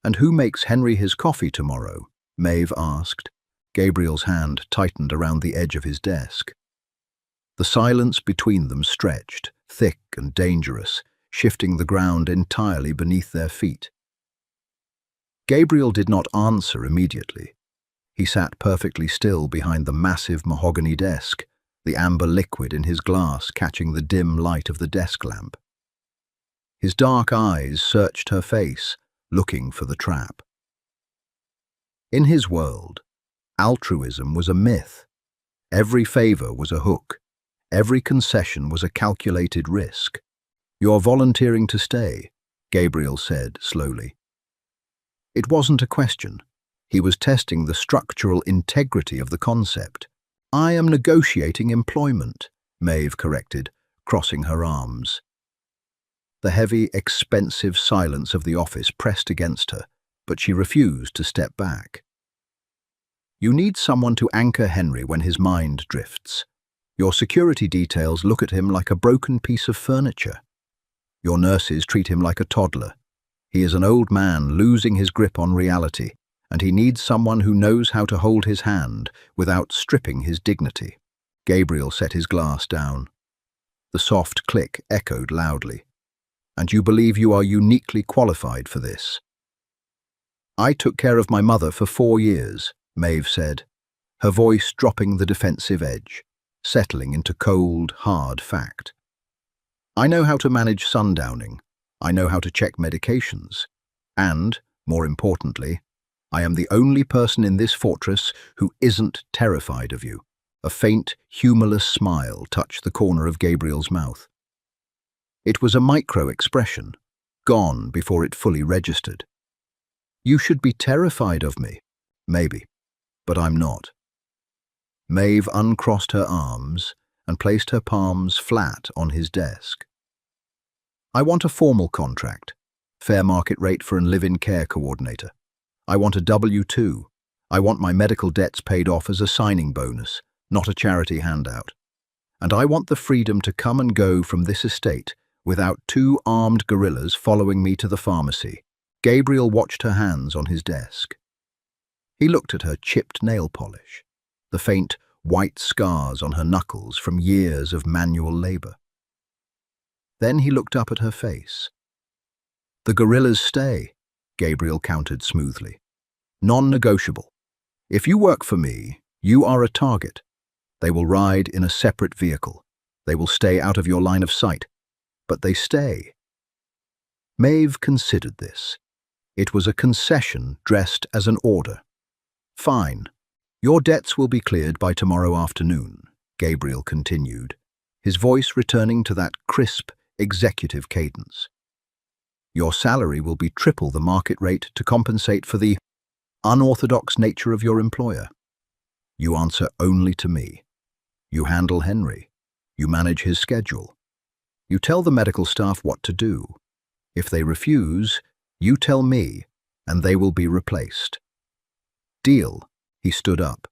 And who makes Henry his coffee tomorrow? Maeve asked. Gabriel's hand tightened around the edge of his desk. The silence between them stretched, thick and dangerous, shifting the ground entirely beneath their feet. Gabriel did not answer immediately. He sat perfectly still behind the massive mahogany desk, the amber liquid in his glass catching the dim light of the desk lamp. His dark eyes searched her face, looking for the trap. In his world, altruism was a myth. Every favor was a hook. Every concession was a calculated risk. You're volunteering to stay, Gabriel said slowly. It wasn't a question. He was testing the structural integrity of the concept. I am negotiating employment, Maeve corrected, crossing her arms. The heavy, expensive silence of the office pressed against her, but she refused to step back. You need someone to anchor Henry when his mind drifts. Your security details look at him like a broken piece of furniture. Your nurses treat him like a toddler. He is an old man losing his grip on reality, and he needs someone who knows how to hold his hand without stripping his dignity. Gabriel set his glass down. The soft click echoed loudly. And you believe you are uniquely qualified for this? I took care of my mother for 4 years, Maeve said, her voice dropping the defensive edge, settling into cold, hard fact. I know how to manage sundowning. I know how to check medications. And, more importantly, I am the only person in this fortress who isn't terrified of you. A faint, humorless smile touched the corner of Gabriel's mouth. It was a micro-expression, gone before it fully registered. You should be terrified of me, maybe, but I'm not. Maeve uncrossed her arms and placed her palms flat on his desk. I want a formal contract, fair market rate for a live-in care coordinator. I want a W-2. I want my medical debts paid off as a signing bonus, not a charity handout. And I want the freedom to come and go from this estate without 2 armed guerrillas following me to the pharmacy. Gabriel watched her hands on his desk. He looked at her chipped nail polish, the faint white scars on her knuckles from years of manual labor. Then he looked up at her face. The guerrillas stay, Gabriel countered smoothly. Non-negotiable. If you work for me, you are a target. They will ride in a separate vehicle. They will stay out of your line of sight. But they stay. Maeve considered this. It was a concession dressed as an order. Fine. Your debts will be cleared by tomorrow afternoon, Gabriel continued, his voice returning to that crisp, executive cadence. Your salary will be triple the market rate to compensate for the unorthodox nature of your employer. You answer only to me. You handle Henry. You manage his schedule. You tell the medical staff what to do. If they refuse, you tell me, and they will be replaced. Deal. He stood up.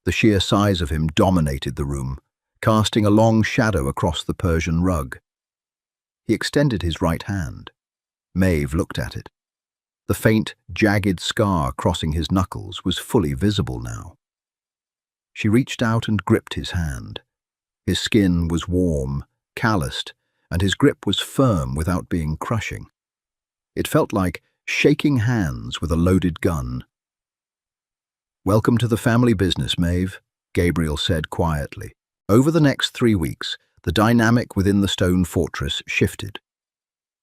The sheer size of him dominated the room, casting a long shadow across the Persian rug. He extended his right hand. Maeve looked at it. The faint, jagged scar crossing his knuckles was fully visible now. She reached out and gripped his hand. His skin was warm, calloused, and his grip was firm without being crushing. It felt like shaking hands with a loaded gun. "Welcome to the family business, Maeve," Gabriel said quietly. Over the next 3 weeks, the dynamic within the stone fortress shifted.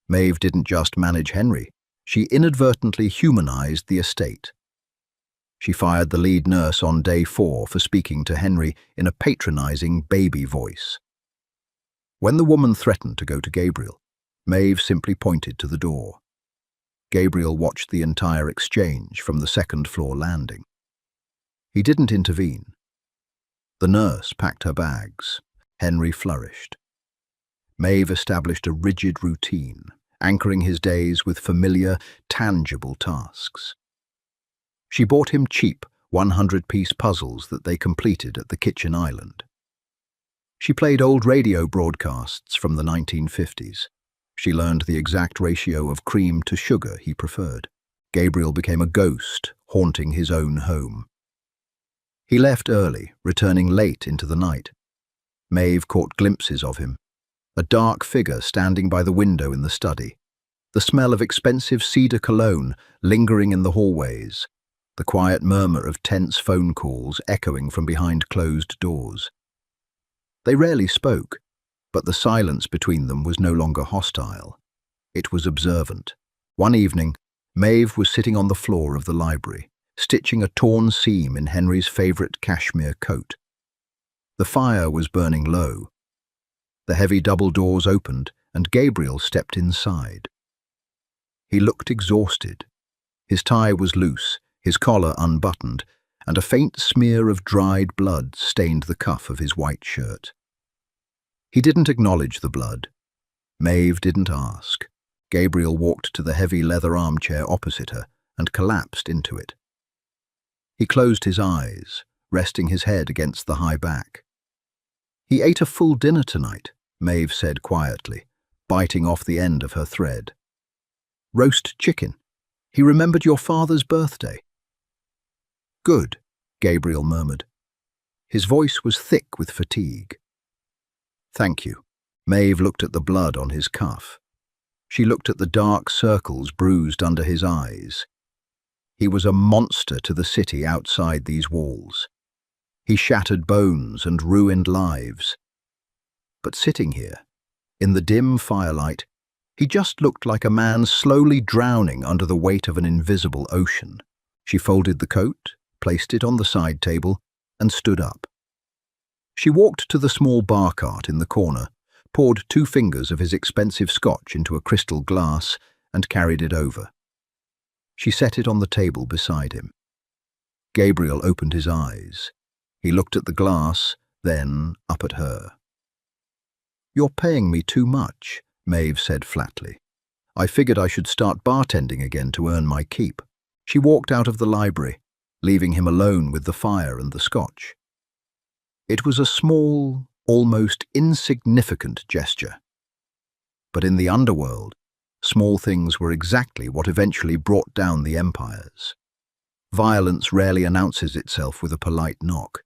Maeve didn't just manage Henry, she inadvertently humanized the estate. She fired the lead nurse on day 4 for speaking to Henry in a patronizing baby voice. When the woman threatened to go to Gabriel, Maeve simply pointed to the door. Gabriel watched the entire exchange from the second-floor landing. He didn't intervene. The nurse packed her bags. Henry flourished. Maeve established a rigid routine, anchoring his days with familiar, tangible tasks. She bought him cheap 100-piece puzzles that they completed at the kitchen island. She played old radio broadcasts from the 1950s. She learned the exact ratio of cream to sugar he preferred. Gabriel became a ghost, haunting his own home. He left early, returning late into the night. Maeve caught glimpses of him, a dark figure standing by the window in the study, the smell of expensive cedar cologne lingering in the hallways, the quiet murmur of tense phone calls echoing from behind closed doors. They rarely spoke, but the silence between them was no longer hostile. It was observant. One evening, Maeve was sitting on the floor of the library, stitching a torn seam in Henry's favorite cashmere coat. The fire was burning low. The heavy double doors opened, and Gabriel stepped inside. He looked exhausted. His tie was loose, his collar unbuttoned, and a faint smear of dried blood stained the cuff of his white shirt. He didn't acknowledge the blood. Maeve didn't ask. Gabriel walked to the heavy leather armchair opposite her and collapsed into it. He closed his eyes, resting his head against the high back. "He ate a full dinner tonight," Maeve said quietly, biting off the end of her thread. "Roast chicken. He remembered your father's birthday." "Good," Gabriel murmured. His voice was thick with fatigue. "Thank you." Maeve looked at the blood on his cuff. She looked at the dark circles bruised under his eyes. He was a monster to the city outside these walls. He shattered bones and ruined lives. But sitting here, in the dim firelight, he just looked like a man slowly drowning under the weight of an invisible ocean. She folded the coat, placed it on the side table, and stood up. She walked to the small bar cart in the corner, poured 2 fingers of his expensive scotch into a crystal glass, and carried it over. She set it on the table beside him. Gabriel opened his eyes. He looked at the glass, then up at her. "You're paying me too much," Maeve said flatly. "I figured I should start bartending again to earn my keep." She walked out of the library, leaving him alone with the fire and the scotch. It was a small, almost insignificant gesture. But in the underworld, small things were exactly what eventually brought down the empires. Violence rarely announces itself with a polite knock.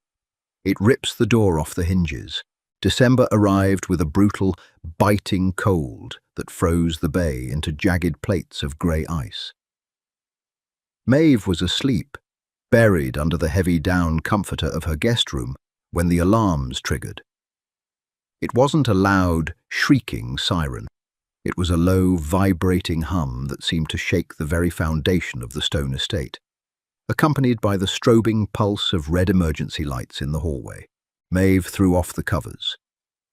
It rips the door off the hinges. December arrived with a brutal, biting cold that froze the bay into jagged plates of grey ice. Maeve was asleep, buried under the heavy down comforter of her guest room, when the alarms triggered. It wasn't a loud, shrieking siren. It was a low, vibrating hum that seemed to shake the very foundation of the stone estate, accompanied by the strobing pulse of red emergency lights in the hallway. Maeve threw off the covers.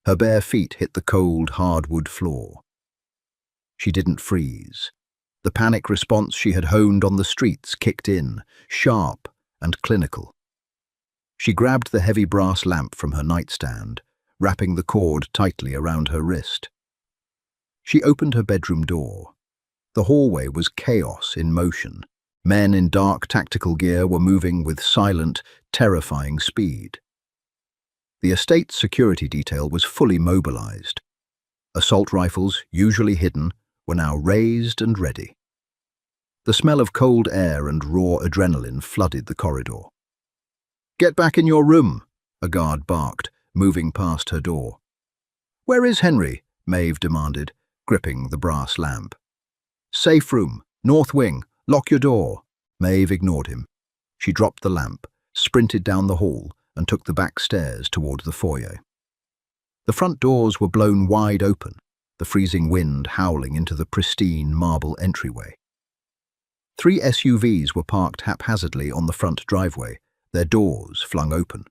Her bare feet hit the cold, hardwood floor. She didn't freeze. The panic response she had honed on the streets kicked in, sharp and clinical. She grabbed the heavy brass lamp from her nightstand, wrapping the cord tightly around her wrist. She opened her bedroom door. The hallway was chaos in motion. Men in dark tactical gear were moving with silent, terrifying speed. The estate's security detail was fully mobilized. Assault rifles, usually hidden, were now raised and ready. The smell of cold air and raw adrenaline flooded the corridor. "Get back in your room," a guard barked, moving past her door. "Where is Henry?" Maeve demanded, gripping the brass lamp. Safe room, north wing, lock your door. Maeve ignored him. She dropped the lamp, sprinted down the hall, and took the back stairs toward the foyer. The front doors were blown wide open, the freezing wind howling into the pristine marble entryway. 3 SUVs were parked haphazardly on the front driveway, their doors flung open.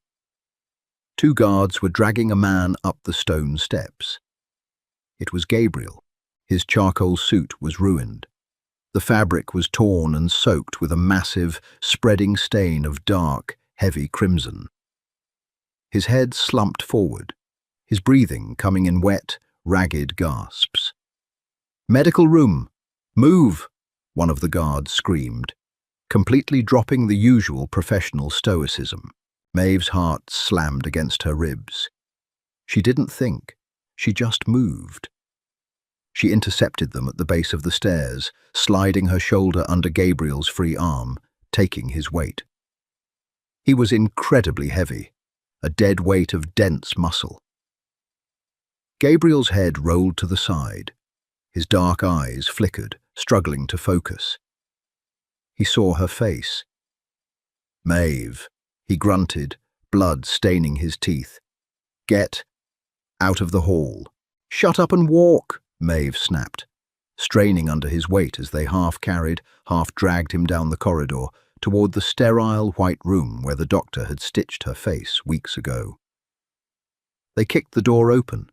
2 guards were dragging a man up the stone steps. It was Gabriel. His charcoal suit was ruined. The fabric was torn and soaked with a massive, spreading stain of dark, heavy crimson. His head slumped forward, his breathing coming in wet, ragged gasps. "Medical room! Move!" one of the guards screamed, completely dropping the usual professional stoicism. Maeve's heart slammed against her ribs. She didn't think, she just moved. She intercepted them at the base of the stairs, sliding her shoulder under Gabriel's free arm, taking his weight. He was incredibly heavy, a dead weight of dense muscle. Gabriel's head rolled to the side. His dark eyes flickered, struggling to focus. He saw her face. "Maeve," he grunted, blood staining his teeth. "Get out of the hall." "Shut up and walk," Maeve snapped, straining under his weight as they half-carried, half-dragged him down the corridor toward the sterile white room where the doctor had stitched her face weeks ago. They kicked the door open.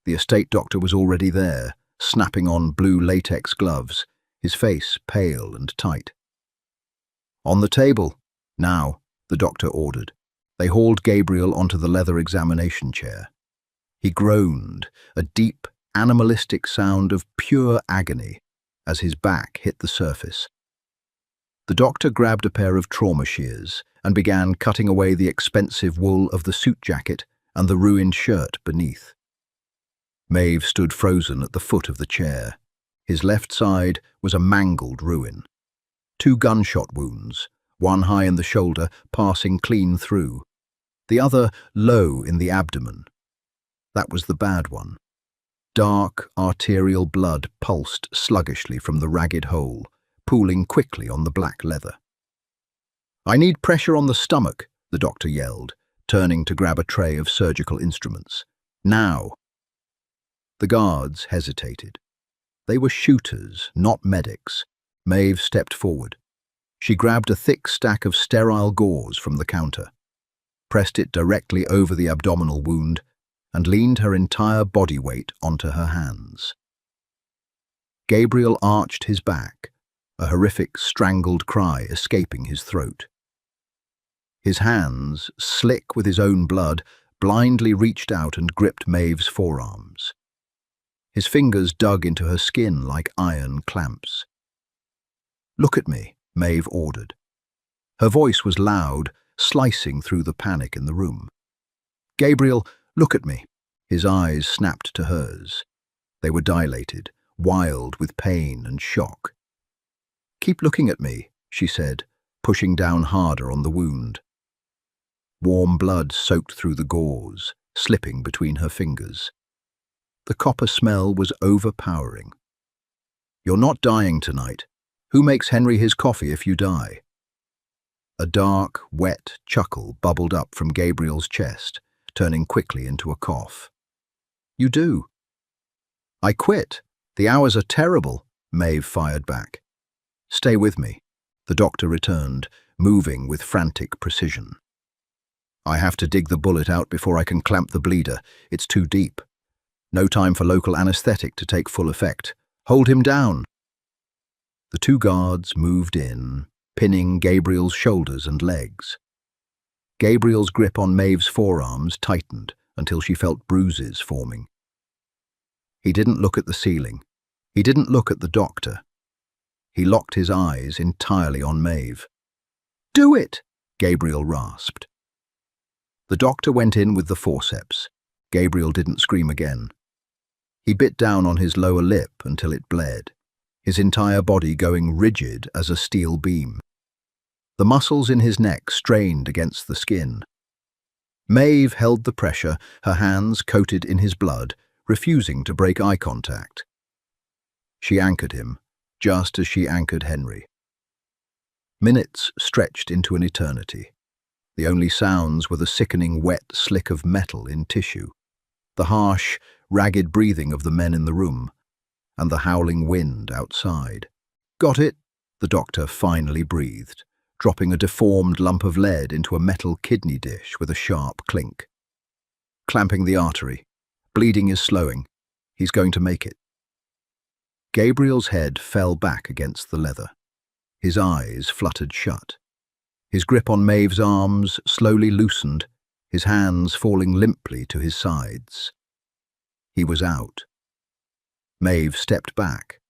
The estate doctor was already there, snapping on blue latex gloves, his face pale and tight. "On the table, now," the doctor ordered. They hauled Gabriel onto the leather examination chair. He groaned, a deep, animalistic sound of pure agony as his back hit the surface. The doctor grabbed a pair of trauma shears and began cutting away the expensive wool of the suit jacket and the ruined shirt beneath. Maeve stood frozen at the foot of the chair. His left side was a mangled ruin. 2 gunshot wounds, one high in the shoulder, passing clean through. The other low in the abdomen. That was the bad one. Dark, arterial blood pulsed sluggishly from the ragged hole, pooling quickly on the black leather. "I need pressure on the stomach," the doctor yelled, turning to grab a tray of surgical instruments. "Now!" The guards hesitated. They were shooters, not medics. Maeve stepped forward. She grabbed a thick stack of sterile gauze from the counter, pressed it directly over the abdominal wound, and leaned her entire body weight onto her hands. Gabriel arched his back, a horrific strangled cry escaping his throat. His hands, slick with his own blood, blindly reached out and gripped Maeve's forearms. His fingers dug into her skin like iron clamps. "Look at me," Maeve ordered. Her voice was loud, slicing through the panic in the room. "Gabriel, look at me." His eyes snapped to hers. They were dilated, wild with pain and shock. "Keep looking at me," she said, pushing down harder on the wound. Warm blood soaked through the gauze, slipping between her fingers. The copper smell was overpowering. "You're not dying tonight. Who makes Henry his coffee if you die?" A dark, wet chuckle bubbled up from Gabriel's chest, turning quickly into a cough. "You do." "I quit. The hours are terrible," Maeve fired back. "Stay with me," the doctor returned, moving with frantic precision. "I have to dig the bullet out before I can clamp the bleeder. It's too deep. No time for local anesthetic to take full effect. Hold him down." The 2 guards moved in, pinning Gabriel's shoulders and legs. Gabriel's grip on Maeve's forearms tightened until she felt bruises forming. He didn't look at the ceiling. He didn't look at the doctor. He locked his eyes entirely on Maeve. "Do it!" Gabriel rasped. The doctor went in with the forceps. Gabriel didn't scream again. He bit down on his lower lip until it bled, his entire body going rigid as a steel beam. The muscles in his neck strained against the skin. Maeve held the pressure, her hands coated in his blood, refusing to break eye contact. She anchored him, just as she anchored Henry. Minutes stretched into an eternity. The only sounds were the sickening wet slick of metal in tissue, the harsh, ragged breathing of the men in the room, and the howling wind outside. "Got it?" the doctor finally breathed, dropping a deformed lump of lead into a metal kidney dish with a sharp clink. "Clamping the artery. Bleeding is slowing. He's going to make it." Gabriel's head fell back against the leather. His eyes fluttered shut. His grip on Maeve's arms slowly loosened, his hands falling limply to his sides. He was out. Maeve stepped back.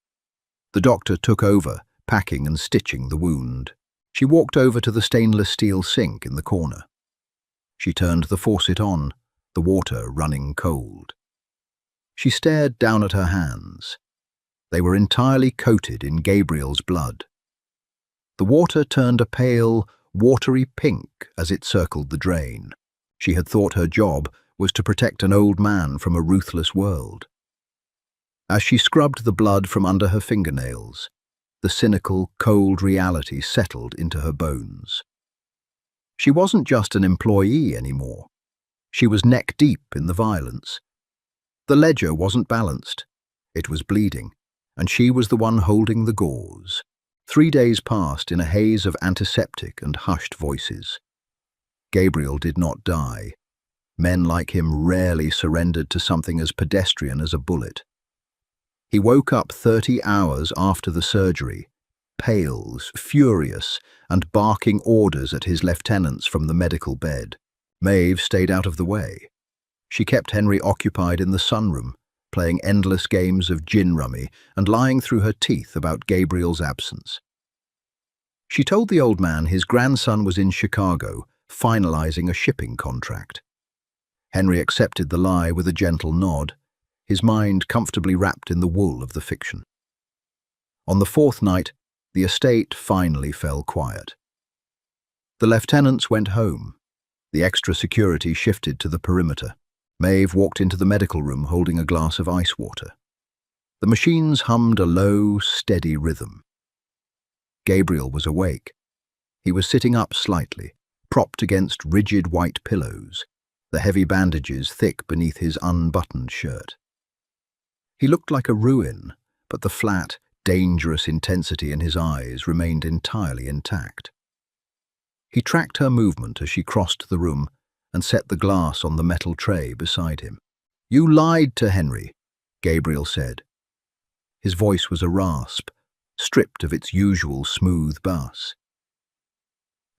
The doctor took over, packing and stitching the wound. She walked over to the stainless steel sink in the corner. She turned the faucet on, the water running cold. She stared down at her hands. They were entirely coated in Gabriel's blood. The water turned a pale, watery pink as it circled the drain. She had thought her job was to protect an old man from a ruthless world. As she scrubbed the blood from under her fingernails, the cynical, cold reality settled into her bones. She wasn't just an employee anymore. She was neck-deep in the violence. The ledger wasn't balanced. It was bleeding, and she was the one holding the gauze. 3 days passed in a haze of antiseptic and hushed voices. Gabriel did not die. Men like him rarely surrendered to something as pedestrian as a bullet. He woke up 30 hours after the surgery, pale, furious, and barking orders at his lieutenants from the medical bed. Maeve stayed out of the way. She kept Henry occupied in the sunroom, playing endless games of gin rummy and lying through her teeth about Gabriel's absence. She told the old man his grandson was in Chicago, finalizing a shipping contract. Henry accepted the lie with a gentle nod, his mind comfortably wrapped in the wool of the fiction. On the 4th night, the estate finally fell quiet. The lieutenants went home. The extra security shifted to the perimeter. Maeve walked into the medical room holding a glass of ice water. The machines hummed a low, steady rhythm. Gabriel was awake. He was sitting up slightly, propped against rigid white pillows, the heavy bandages thick beneath his unbuttoned shirt. He looked like a ruin, but the flat, dangerous intensity in his eyes remained entirely intact. He tracked her movement as she crossed the room and set the glass on the metal tray beside him. "You lied to Henry," Gabriel said. His voice was a rasp, stripped of its usual smooth bass.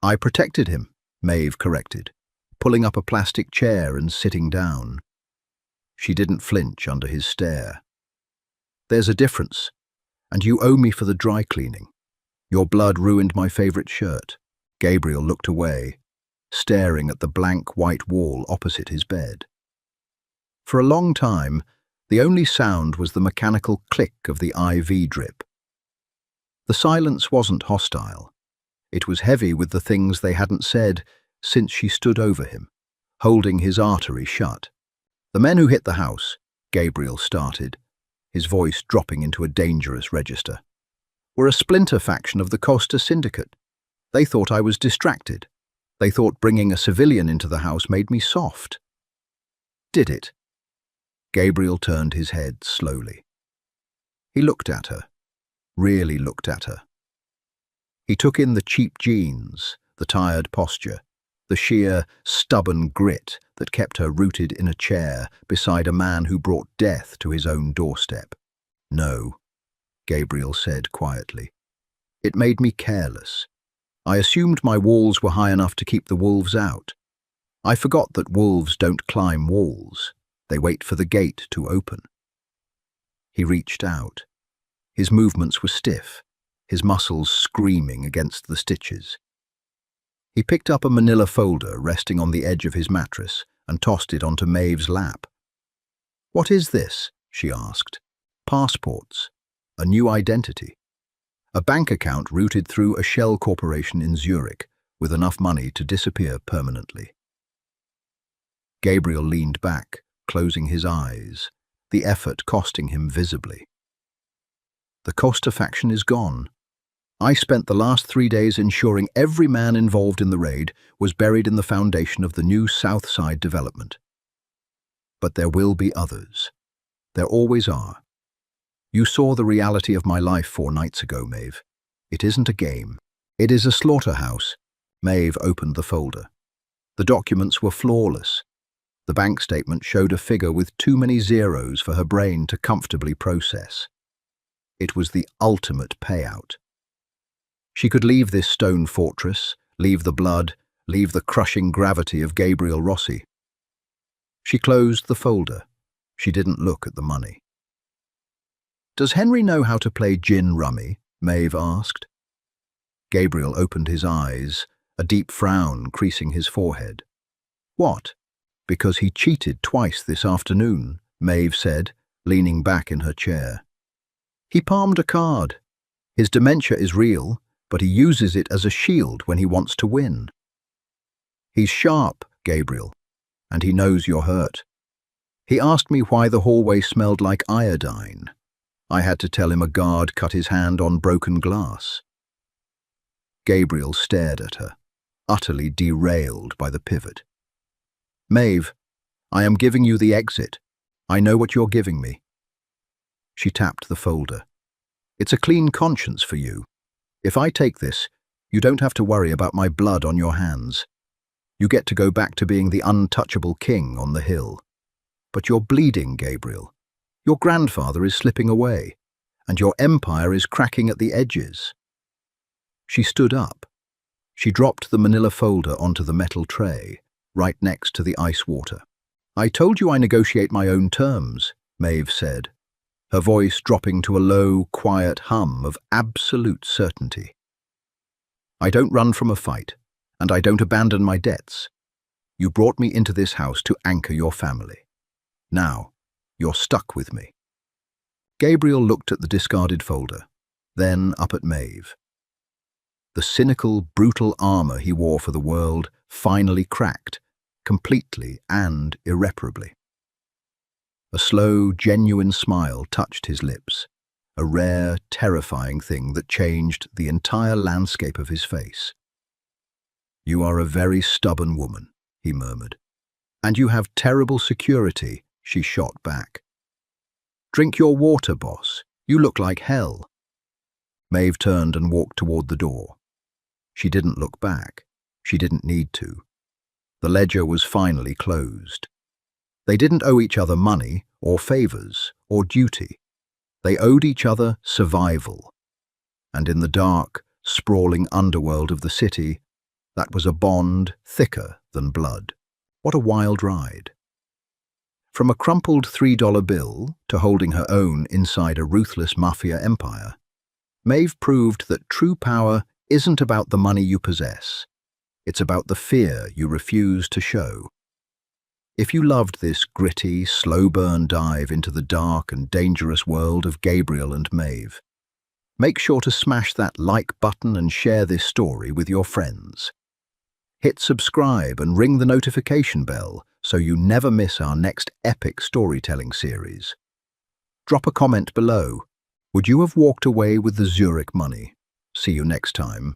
"I protected him," Maeve corrected, pulling up a plastic chair and sitting down. She didn't flinch under his stare. "There's a difference, and you owe me for the dry cleaning. Your blood ruined my favorite shirt." Gabriel looked away, staring at the blank white wall opposite his bed. For a long time, the only sound was the mechanical click of the IV drip. The silence wasn't hostile. It was heavy with the things they hadn't said since she stood over him, holding his artery shut. "The men who hit the house," Gabriel started, his voice dropping into a dangerous register, "were a splinter faction of the Costa Syndicate. They thought I was distracted. They thought bringing a civilian into the house made me soft." "Did it?" Gabriel turned his head slowly. He looked at her, really looked at her. He took in the cheap jeans, the tired posture, the sheer, stubborn grit that kept her rooted in a chair beside a man who brought death to his own doorstep. "No," Gabriel said quietly. "It made me careless. I assumed my walls were high enough to keep the wolves out. I forgot that wolves don't climb walls. They wait for the gate to open." He reached out. His movements were stiff, his muscles screaming against the stitches. He picked up a manila folder resting on the edge of his mattress and tossed it onto Maeve's lap. "What is this?" she asked. "Passports. A new identity. A bank account routed through a shell corporation in Zurich with enough money to disappear permanently." Gabriel leaned back, closing his eyes, the effort costing him visibly. The Costa-faction is gone. I spent the last 3 days ensuring every man involved in the raid was buried in the foundation of the new South Side development. But there will be others. There always are. You saw the reality of my life 4 nights ago, Maeve. It isn't a game. It is a slaughterhouse. Maeve opened the folder. The documents were flawless. The bank statement showed a figure with too many zeros for her brain to comfortably process. It was the ultimate payout. She could leave this stone fortress, leave the blood, leave the crushing gravity of Gabriel Rossi. She closed the folder. She didn't look at the money. "Does Henry know how to play gin rummy?" Maeve asked. Gabriel opened his eyes, a deep frown creasing his forehead. "What? Because he cheated twice this afternoon," Maeve said, leaning back in her chair. "He palmed a card. His dementia is real, but he uses it as a shield when he wants to win. He's sharp, Gabriel, and he knows you're hurt. He asked me why the hallway smelled like iodine. I had to tell him a guard cut his hand on broken glass." Gabriel stared at her, utterly derailed by the pivot. "Maeve, I am giving you the exit. I know what you're giving me." She tapped the folder. "It's a clean conscience for you. If I take this, you don't have to worry about my blood on your hands. You get to go back to being the untouchable king on the hill. But you're bleeding, Gabriel. Your grandfather is slipping away, and your empire is cracking at the edges." She stood up. She dropped the manila folder onto the metal tray, right next to the ice water. "I told you I negotiate my own terms," Maeve said, her voice dropping to a low, quiet hum of absolute certainty. "I don't run from a fight, and I don't abandon my debts. You brought me into this house to anchor your family. Now, you're stuck with me." Gabriel looked at the discarded folder, then up at Maeve. The cynical, brutal armor he wore for the world finally cracked, completely and irreparably. A slow, genuine smile touched his lips, a rare, terrifying thing that changed the entire landscape of his face. "You are a very stubborn woman," he murmured. "And you have terrible security," she shot back. "Drink your water, boss. You look like hell." Maeve turned and walked toward the door. She didn't look back. She didn't need to. The ledger was finally closed. They didn't owe each other money, or favors, or duty. They owed each other survival. And in the dark, sprawling underworld of the city, that was a bond thicker than blood. What a wild ride. From a crumpled $3 bill to holding her own inside a ruthless mafia empire, Maeve proved that true power isn't about the money you possess. It's about the fear you refuse to show. If you loved this gritty, slow-burn dive into the dark and dangerous world of Gabriel and Maeve, make sure to smash that like button and share this story with your friends. Hit subscribe and ring the notification bell so you never miss our next epic storytelling series. Drop a comment below. Would you have walked away with the Zurich money? See you next time.